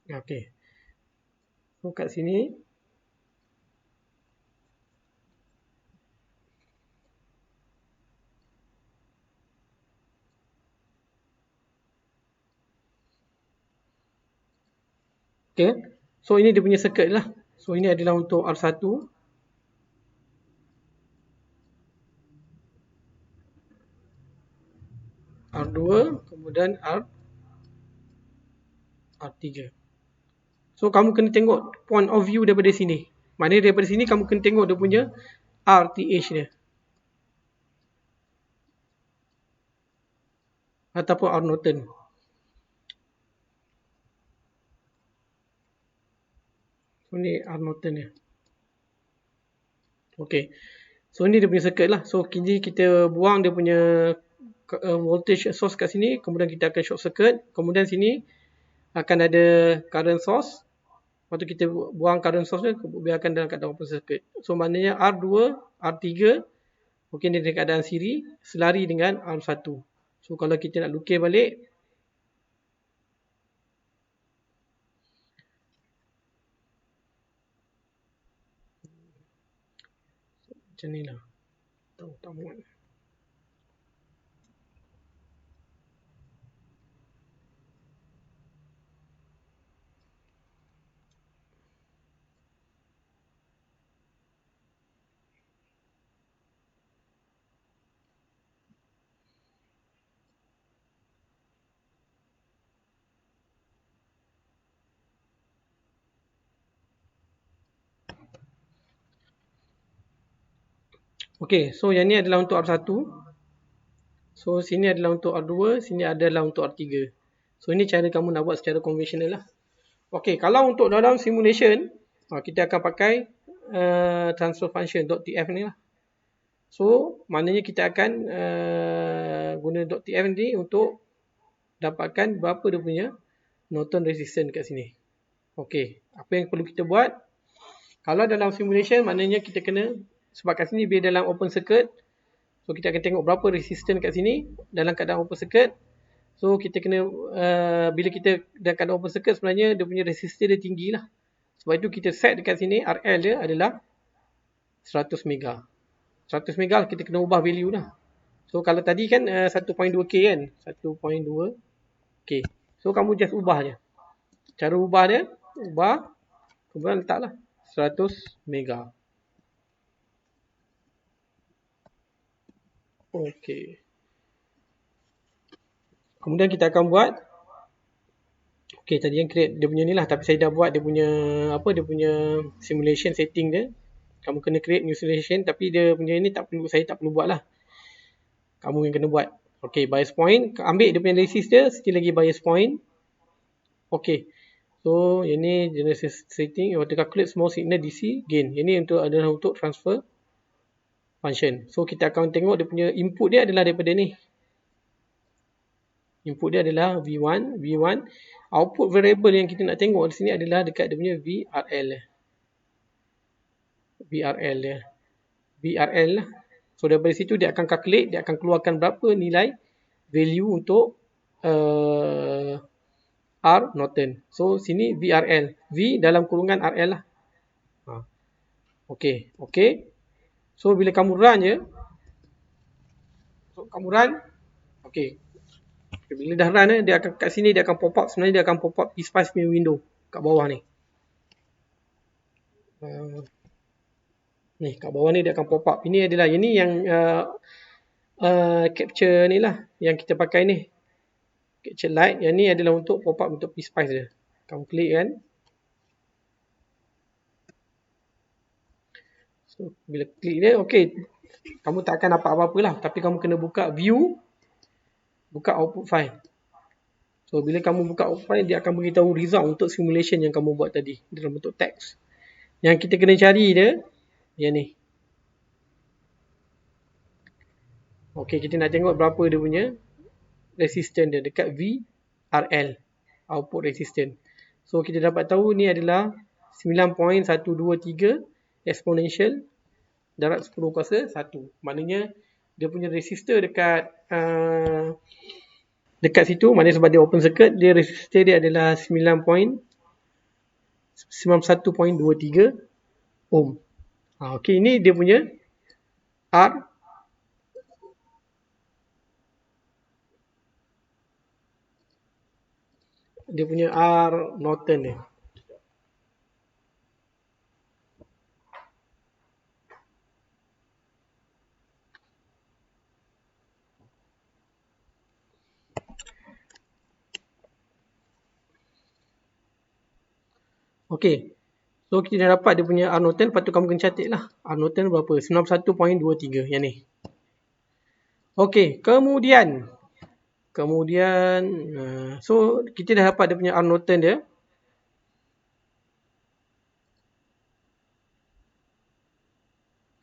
Okey. So kat sini okey. So ini dia punya circuit lah. So ini adalah untuk R1, R2, kemudian R3. So kamu kena tengok point of view daripada sini. Maknanya daripada sini kamu kena tengok dia punya RTH dia. Ataupun R Norton. So ni R Norton dia. Okey. So ni dia punya circuit lah. So kini kita buang dia punya voltage source kat sini. Kemudian kita akan short circuit. Kemudian sini akan ada current source. Lepas tu kita buang current source dia, biarkan dalam keadaan open circuit. So maknanya R2, R3, mungkin dia dalam keadaan siri, selari dengan R1. So kalau kita nak lukis balik, macam ni lah. Tahu tak muat. Okey, so yang ni adalah untuk R1. So sini adalah untuk R2, sini adalah untuk R3. So ini cara kamu nak buat secara konvensional lah. Okey, kalau untuk dalam simulation, kita akan pakai transfer function .tf ni lah. So maknanya kita akan guna .tf ni untuk dapatkan berapa dia punya Norton resistance kat sini. Okey, apa yang perlu kita buat? Kalau dalam simulation, maknanya kita kena, sebab kat sini dia dalam open circuit, so kita akan tengok berapa resistance kat sini dalam keadaan open circuit. So kita kena, bila kita dalam keadaan open circuit, sebenarnya dia punya resistance dia tinggi lah. Sebab itu kita set dekat sini, RL dia adalah 100 mega. 100 mega kita kena ubah value lah. So kalau tadi kan 1.2K kan, 1.2K. So kamu just ubah je. Cara ubah dia, ubah, kemudian letaklah 100 mega. Okey. Kemudian kita akan buat, okey tadi yang create dia punya ni lah, tapi saya dah buat dia punya apa, dia punya simulation setting dia. Kamu kena create new simulation, tapi dia punya ni tak perlu, saya tak perlu buat lah. Kamu yang kena buat. Okey, bias point, ambil dia punya resist dia, still lagi bias point. Okey. So ini genesis setting, you want to calculate small signal DC gain. Ini adalah untuk transfer function. So kita akan tengok dia punya input dia adalah daripada ni. Input dia adalah V1, V1. Output variable yang kita nak tengok di sini adalah dekat dia punya VRL. VRL dia. VRL lah. So daripada situ dia akan calculate, dia akan keluarkan berapa nilai value untuk R Norton. So sini VRL. V dalam kurungan RL lah. Okey, okey. So bila kamu run je, so kamu run, okey. Bila dah run dia akan kat sini dia akan pop up, sebenarnya dia akan pop up PSpice punya window kat bawah ni. Ni kat bawah ni dia akan pop up. Ini adalah yang capture ni lah yang kita pakai ni. Capture light. Yang ni adalah untuk pop up untuk PSpice dia. Kamu klik kan. So, bila klik dia, okey. Kamu tak akan dapat apa-apa lah. Tapi kamu kena buka view. Buka output file. So, bila kamu buka output file, dia akan beritahu result untuk simulation yang kamu buat tadi. Dalam bentuk teks. Yang kita kena cari dia, yang ni. Okey, kita nak tengok berapa dia punya resistance dia dekat VRL. Output resistance. So, kita dapat tahu ni adalah 9.123 exponential darat 10 kuasa 1. Maknanya, dia punya resistor dekat dekat situ, maknanya sebab dia open circuit, dia resistor dia adalah 91.23 ohm. Okey, ini dia punya R. Dia punya R Norton dia. Okey. So, kita dah dapat dia punya R Norton. Lepas tu kamu kena catat lah. R Norton berapa? 91.23 yang ni. Okey. Kemudian. So, kita dah dapat dia punya R Norton dia.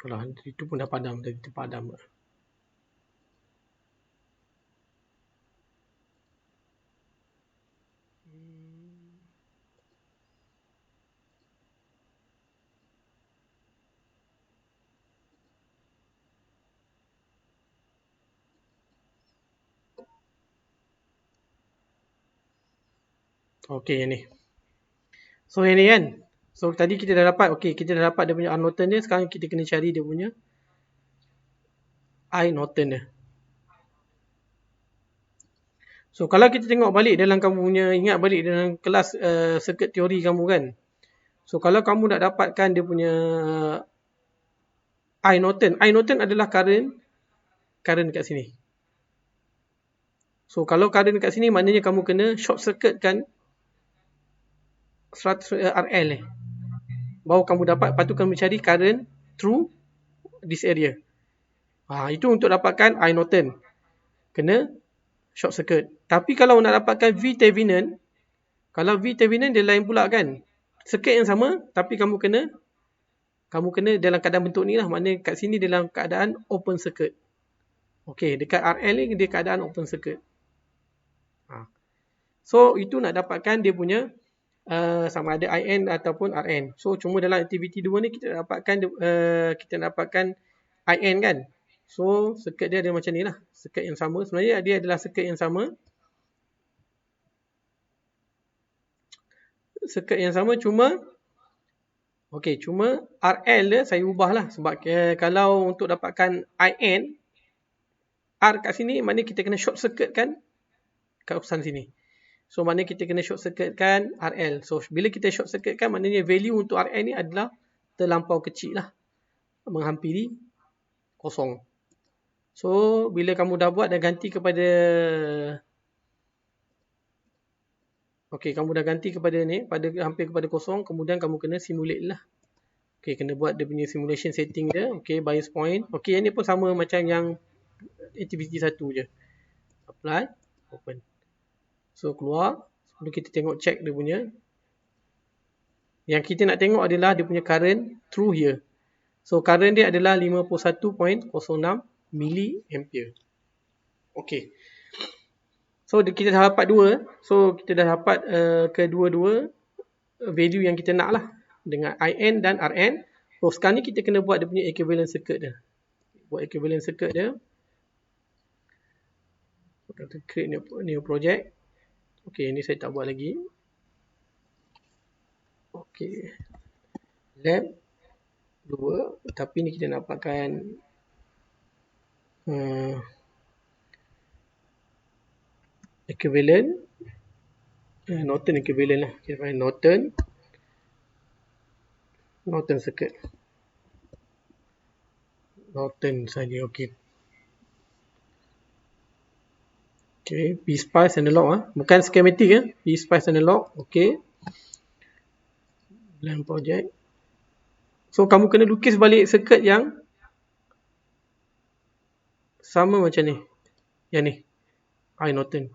Alah, itu pun dah padam. Dah kita padam. Okey, yang ni. So, yang ni kan. So, tadi kita dah dapat. Okey, kita dah dapat dia punya R Norton dia. Sekarang kita kena cari dia punya I Norton dia. So, kalau kita tengok balik dalam kamu punya, ingat balik dalam kelas circuit teori kamu kan. So, kalau kamu nak dapatkan dia punya I Norton. I Norton adalah current dekat sini. So, kalau current dekat sini, maknanya kamu kena short circuit kan 100 RL ni. Baru kamu dapat, lepas tu kamu cari current through this area. Itu untuk dapatkan I Norton. Kena short circuit. Tapi kalau nak dapatkan V Thevenin, kalau V Thevenin dia lain pula kan. Circuit yang sama, tapi kamu kena dalam keadaan bentuk ni lah. Maknanya kat sini dalam keadaan open circuit. Okey, dekat RL ni dia keadaan open circuit. So, itu nak dapatkan dia punya sama ada IN ataupun RN. So, cuma dalam aktiviti 2 ni kita dapatkan IN kan. So, circuit dia ada macam ni lah. Circuit yang sama. Sebenarnya dia adalah circuit yang sama. Circuit yang sama cuma cuma RL dia saya ubah lah. Sebab kalau untuk dapatkan IN, R kat sini maknanya kita kena short circuit kan kat urusan sini. So, maknanya kita kena short circuit kan RL. So, bila kita short circuit kan, maknanya value untuk RL ni adalah terlampau kecil lah. Menghampiri kosong. So, bila kamu dah buat dan ganti kepada kamu dah ganti kepada ni, hampir kepada kosong, kemudian kamu kena simulate lah. Kena buat dia punya simulation setting dia. Bias point. Yang ni pun sama macam yang aktiviti 1 je. Apply, open. So, keluar. Lalu kita tengok check dia punya. Yang kita nak tengok adalah dia punya current through here. So, current dia adalah 51.06 milliampere. Okey. So, kita dah dapat 2. So, kita dah dapat kedua-dua value yang kita nak lah. Dengan IN dan RN. So, sekarang ni kita kena buat dia punya equivalent circuit dia. Buat equivalent circuit dia. Kita create new project. Ini saya tak buat lagi. Lab 2. Tapi ni kita nak dapatkan equivalent. Norton equivalent lah. Kita pakai Norton. Norton circuit. Norton saja, okey. Okey, PSpice analog bukan schematic PSpice analog, okey. Plan project. So kamu kena lukis balik circuit yang sama macam ni. Yang ni. I Norton.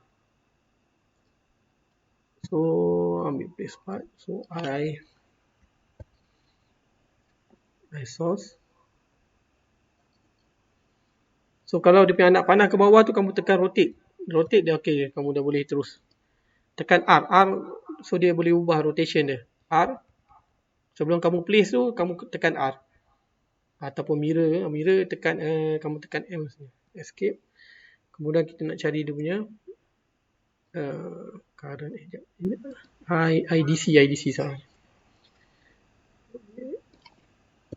So ambil place part. So I source. So kalau dia punya anak panah ke bawah tu kamu tekan rotate. Rotate dia okey, kamu dah boleh terus. Tekan R. R so dia boleh ubah rotation dia. R. Sebelum kamu place tu kamu tekan R. Ataupun mirror, mirror tekan kamu tekan M sini. Escape. Kemudian kita nak cari dia punya current IDC salah.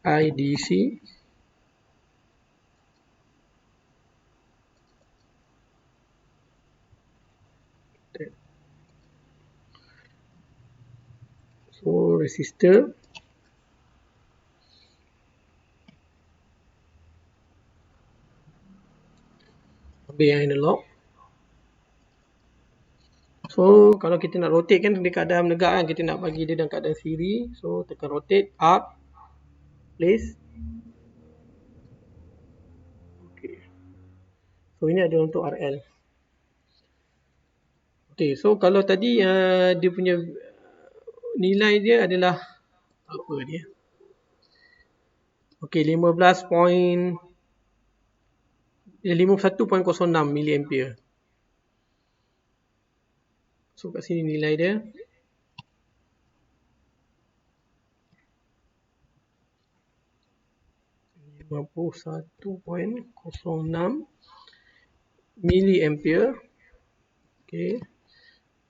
IDC. So resistor. Ambil yang analog. So kalau kita nak rotate kan dia keadaan menegak kan, kita nak bagi dia dalam keadaan siri. So tekan rotate, up, place. Okay. So ini adalah untuk RL. Okay, so kalau tadi dia punya nilai dia adalah apa dia? Okay, 51.06 mA. So kat sini nilai dia 51.06 mA. Okay.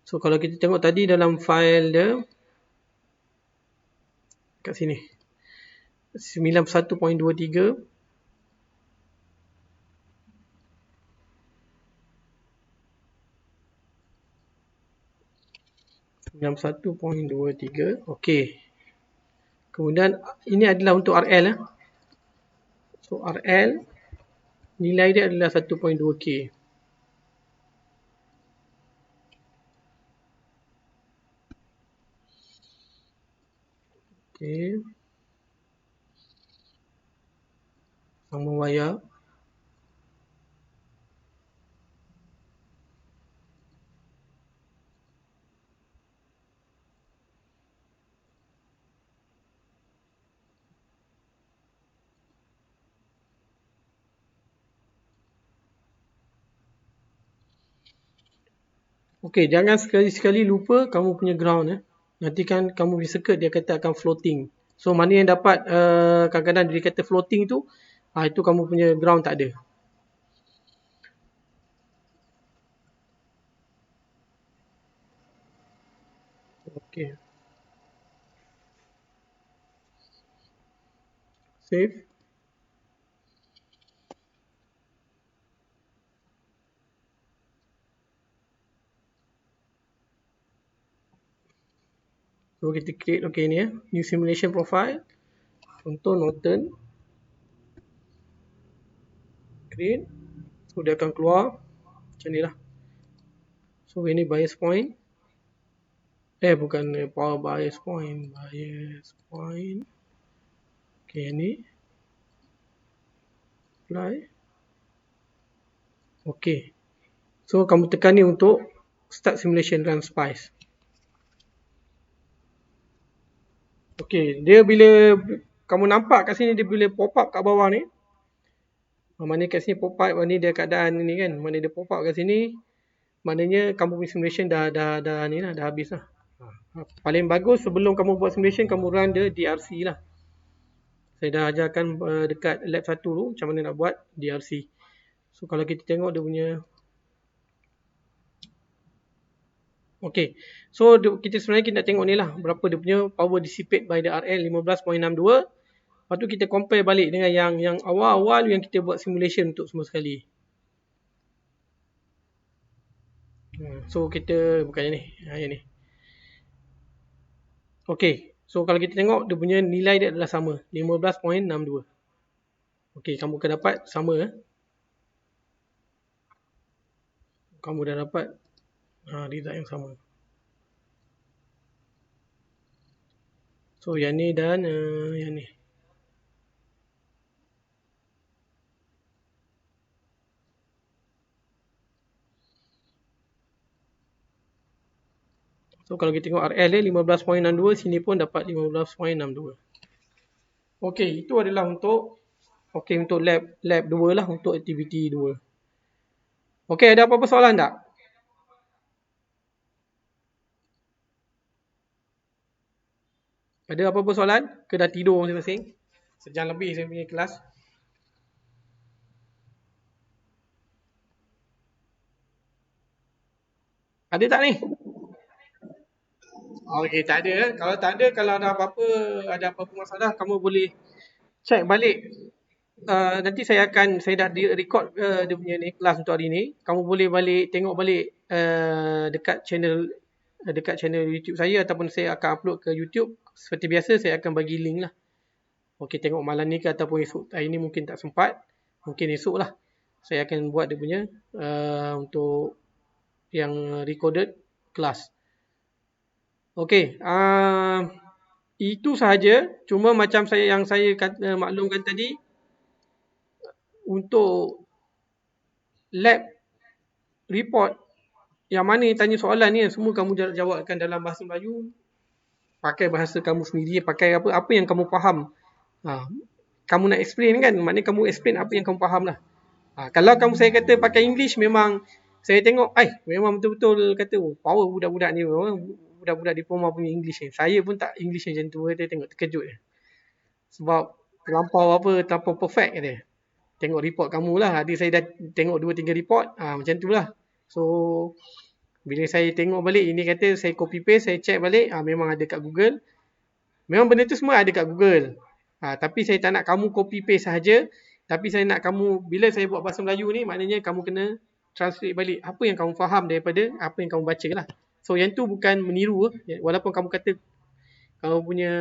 So kalau kita tengok tadi dalam file dia kat sini 91.23 91.23. Okey. Kemudian ini adalah untuk RL So RL nilai dia adalah 1.2K. Okey. Sambung wayar. Okey, jangan sekali-sekali lupa kamu punya ground Nanti kan kamu punya circuit dia kata akan floating. So mana yang dapat kadang-kadang dia kata floating tu, itu kamu punya ground tak ada. Okey. Save. So kita create ni new simulation profile. Contoh Norton. Create. So dia akan keluar macam ni lah. So ini bias point. Bukan power bias point. Bias point. Okay, ni. Apply. Okay. So kamu tekan ni untuk start simulation run Spice. Okay, dia bila kamu nampak kat sini dia bila pop up kat bawah ni. Mana kat sini pop up, ni dia keadaan ni kan. Mana dia pop up kat sini, maknanya kamu punya simulation dah ni lah, dah habis lah. Paling bagus sebelum kamu buat simulation, kamu run the DRC lah. Saya dah ajarkan dekat lab 1 tu macam mana nak buat DRC. So kalau kita tengok dia punya, okay, so kita sebenarnya kita nak tengok ni lah, berapa dia punya power dissipate by the RL 15.62. Lepas tu kita compare balik dengan yang awal-awal yang kita buat simulation untuk semua sekali. So kita bukan yang ni, yang ni. Okay, So kalau kita tengok dia punya nilai dia adalah sama, 15.62. Okey, kamu akan dapat sama. Kamu dah dapat result yang sama. So yang ni dan yang ni. So kalau kita tengok RL dia 15.62, sini pun dapat 15.62. Okey, itu adalah untuk untuk lab 2 lah, untuk aktiviti 2. Okey, ada apa-apa soalan tak? Ada apa-apa soalan? Ke dah tidur masing-masing? Sejam lebih saya punya kelas. Ada tak ni? Okey, tak ada. Kalau tak ada, kalau ada apa-apa masalah, kamu boleh check balik. Nanti saya dah record dia punya ni kelas untuk hari ni. Kamu boleh tengok balik dekat channel YouTube saya, ataupun saya akan upload ke YouTube. Seperti biasa saya akan bagi link lah. Okey, tengok malam ni ke ataupun esok. Hari ni mungkin tak sempat. Mungkin esok lah. Saya akan buat dia punya untuk yang recorded kelas. Okey, itu sahaja. Cuma macam saya maklumkan tadi, untuk lab report yang mana yang tanya soalan ni, semua kamu jawabkan dalam bahasa Melayu, pakai bahasa kamu sendiri, pakai apa yang kamu faham. Kamu nak explain kan, maknanya kamu explain apa yang kamu faham lah. Kalau saya kata pakai English, memang saya tengok memang betul-betul kata power budak-budak ni, budak-budak diploma punya English ni. Saya pun tak English macam tu, dia tengok terkejut je. Sebab terlampau perfect dia. Tengok report kamu lah. Adik saya dah tengok 2-3 report. Macam tu lah. So, bila saya tengok balik, ini kata saya copy paste, saya check balik. Memang ada kat Google. Memang benda tu semua ada kat Google. Tapi saya tak nak kamu copy paste sahaja. Tapi saya nak kamu, bila saya buat bahasa Melayu ni, maknanya kamu kena translate balik apa yang kamu faham daripada apa yang kamu baca lah. So, yang tu bukan meniru. Walaupun kamu kata kamu punya,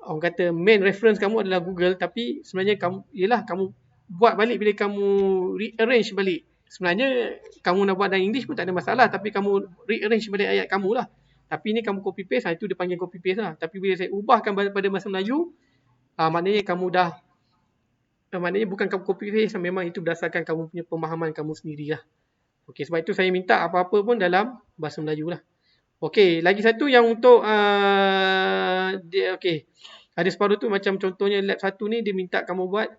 orang kata main reference kamu adalah Google, tapi sebenarnya kamu buat balik bila kamu rearrange balik. Sebenarnya kamu nak buat dalam English pun tak ada masalah, tapi kamu rearrange balik ayat kamu lah. Tapi ni kamu copy paste, itu dia panggil copy paste lah. Tapi bila saya ubahkan pada bahasa Melayu, maknanya kamu dah, maknanya bukan kamu copy paste, memang itu berdasarkan kamu punya pemahaman kamu sendiri lah. Okey, sebab itu saya minta apa-apa pun dalam bahasa Melayu lah. Okey, lagi satu yang untuk okey. Ada separuh tu macam contohnya lab 1 ni, dia minta kamu buat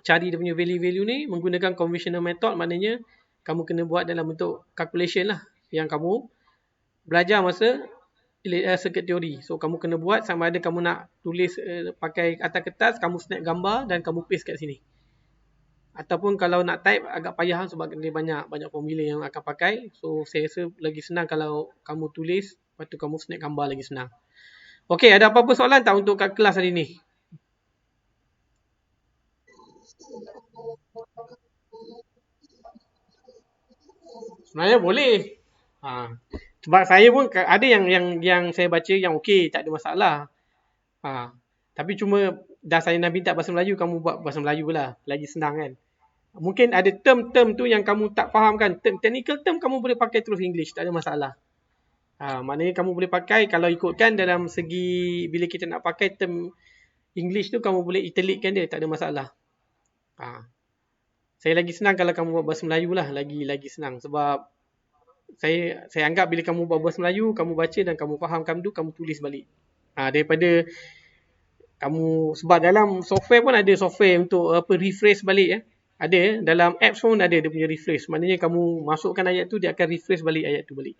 cari dia punya value-value ni menggunakan conventional method, maknanya kamu kena buat dalam bentuk calculation lah yang kamu belajar masa circuit theory. So kamu kena buat sama ada kamu nak tulis pakai atas kertas, kamu snap gambar dan kamu paste kat sini. Ataupun kalau nak type agak payah sebab dia banyak formula yang akan pakai. So saya rasa lagi senang kalau kamu tulis, lepas tu kamu snap gambar, lagi senang. Okey, ada apa-apa soalan tak untuk kat kelas hari ni? Sebenarnya boleh. Sebab saya pun ada yang saya baca yang okey, tak ada masalah. Tapi cuma dah saya nak minta bahasa Melayu, kamu buat bahasa Melayu lah. Lagi senang kan. Mungkin ada term-term tu yang kamu tak faham kan. Technical term kamu boleh pakai terus English, tak ada masalah. Maknanya kamu boleh pakai, kalau ikutkan dalam segi bila kita nak pakai term English tu, kamu boleh italickan dia, tak ada masalah. Saya lagi senang kalau kamu buat bahasa Melayu lah, lagi senang. Sebab saya anggap bila kamu buat bahasa Melayu, kamu baca dan kamu fahamkan tu, kamu tulis balik. Daripada kamu, sebab dalam software pun ada software untuk rephrase balik. Ada dalam apps pun ada dia punya rephrase. Maknanya kamu masukkan ayat tu, dia akan rephrase balik ayat tu balik.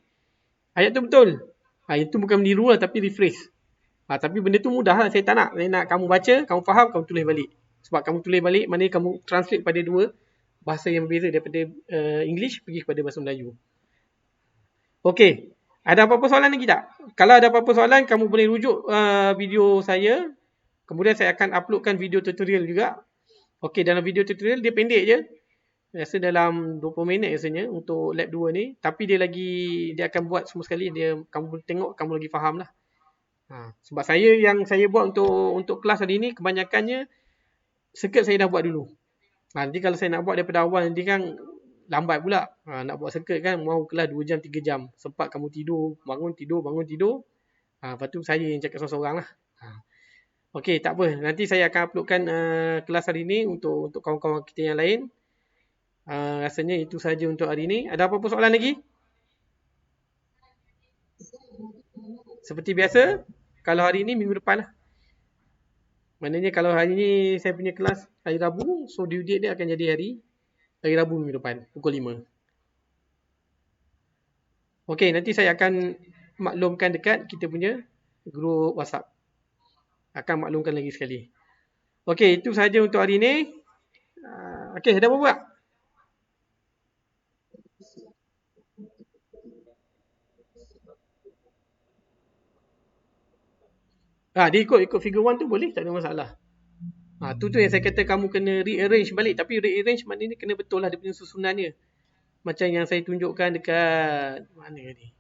Ayat tu betul. Itu bukan meniru lah, tapi rephrase. Tapi benda tu mudah lah. Saya tak nak. Saya nak kamu baca, kamu faham, kamu tulis balik. Sebab kamu tulis balik, maknanya kamu translate pada dua bahasa yang berbeza, daripada English pergi kepada bahasa Melayu. Okey. Ada apa-apa soalan lagi tak? Kalau ada apa-apa soalan, kamu boleh rujuk video saya. Kemudian saya akan uploadkan video tutorial juga. Okey, dalam video tutorial dia pendek je. Rasa dalam 20 minit rasanya untuk lab 2 ni. Tapi dia akan buat semua sekali. Kamu boleh tengok, kamu lagi faham lah. Sebab yang saya buat untuk kelas hari ni kebanyakannya circuit saya dah buat dulu. Nanti kalau saya nak buat daripada awal nanti kan lambat pula. Nak buat circuit kan mau kelas 2 jam 3 jam. Sempat kamu tidur, bangun tidur, bangun tidur. Lepas tu saya yang cakap seorang-seorang lah. Okey, tak apa. Nanti saya akan uploadkan kelas hari ni untuk kawan-kawan kita yang lain. Rasanya itu saja untuk hari ni. Ada apa-apa soalan lagi? Seperti biasa, kalau hari ni minggu depan lah. Maknanya kalau hari ni saya punya kelas hari Rabu, so due date dia akan jadi hari Rabu minggu depan, pukul 5. Okey, nanti saya akan maklumkan dekat kita punya grup WhatsApp. Akan maklumkan lagi sekali. Okey, itu saja untuk hari ni. Okey, ada apa buat? Dia ikut figure 1 tu boleh, tak ada masalah. Tu yang saya kata kamu kena rearrange balik. Tapi rearrange maknanya kena betul lah dia punya susunannya. Macam yang saya tunjukkan dekat mana ni?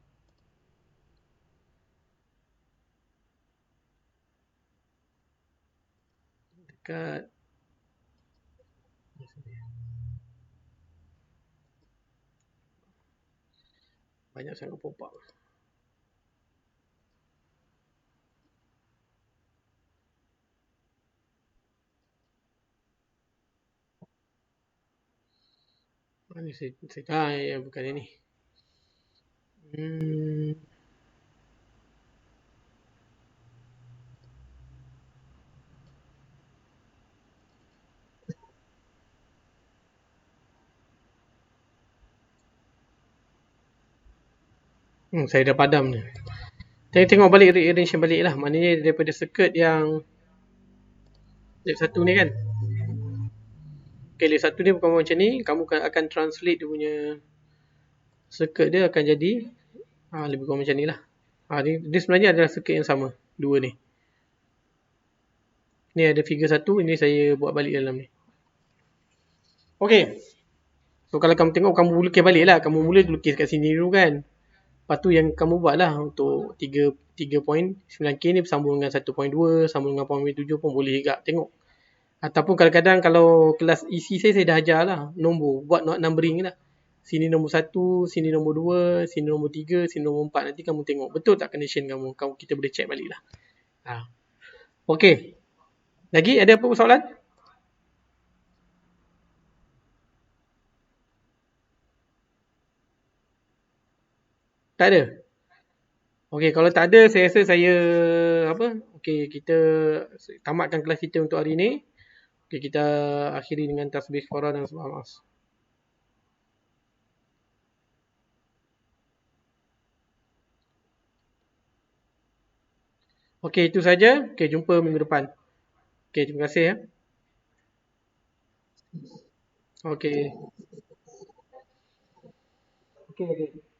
Dekat banyak sangat pop up. Mana saya bukan ini. Saya dah padam ni. Saya tengok balik, rearrange balik lah. Maknanya daripada circuit yang lab 1 ni kan. Okay, lab 1 ni bukan macam ni. Kamu akan translate dia punya circuit dia akan jadi lebih kurang macam ni lah. Dia sebenarnya adalah circuit yang sama. Dua ni. Ni ada figure 1. Ini saya buat balik dalam ni. Okay. So kalau kamu tengok, kamu lukis balik lah. Kamu mula lukis kat sini dulu kan. Lepas tu yang kamu buat lah untuk 3.9K ni bersambung dengan 1.2, sambung dengan 0.7 pun boleh juga tengok. Ataupun kadang-kadang kalau kelas isi saya dah ajar lah nombor, buat numbering lah. Sini nombor 1, sini nombor 2, sini nombor 3, sini nombor 4. Nanti kamu tengok betul tak condition kamu. Kita boleh check balik lah. Okay. Lagi ada apa soalan? Tak ada? Okey, kalau tak ada, saya rasa saya okey, kita tamatkan kelas kita untuk hari ini. Okey, kita akhiri dengan tasbih farah dan subhanallah. Okey, itu saja. Okey, jumpa minggu depan. Okey, terima kasih ya. Okey. Okey, okey.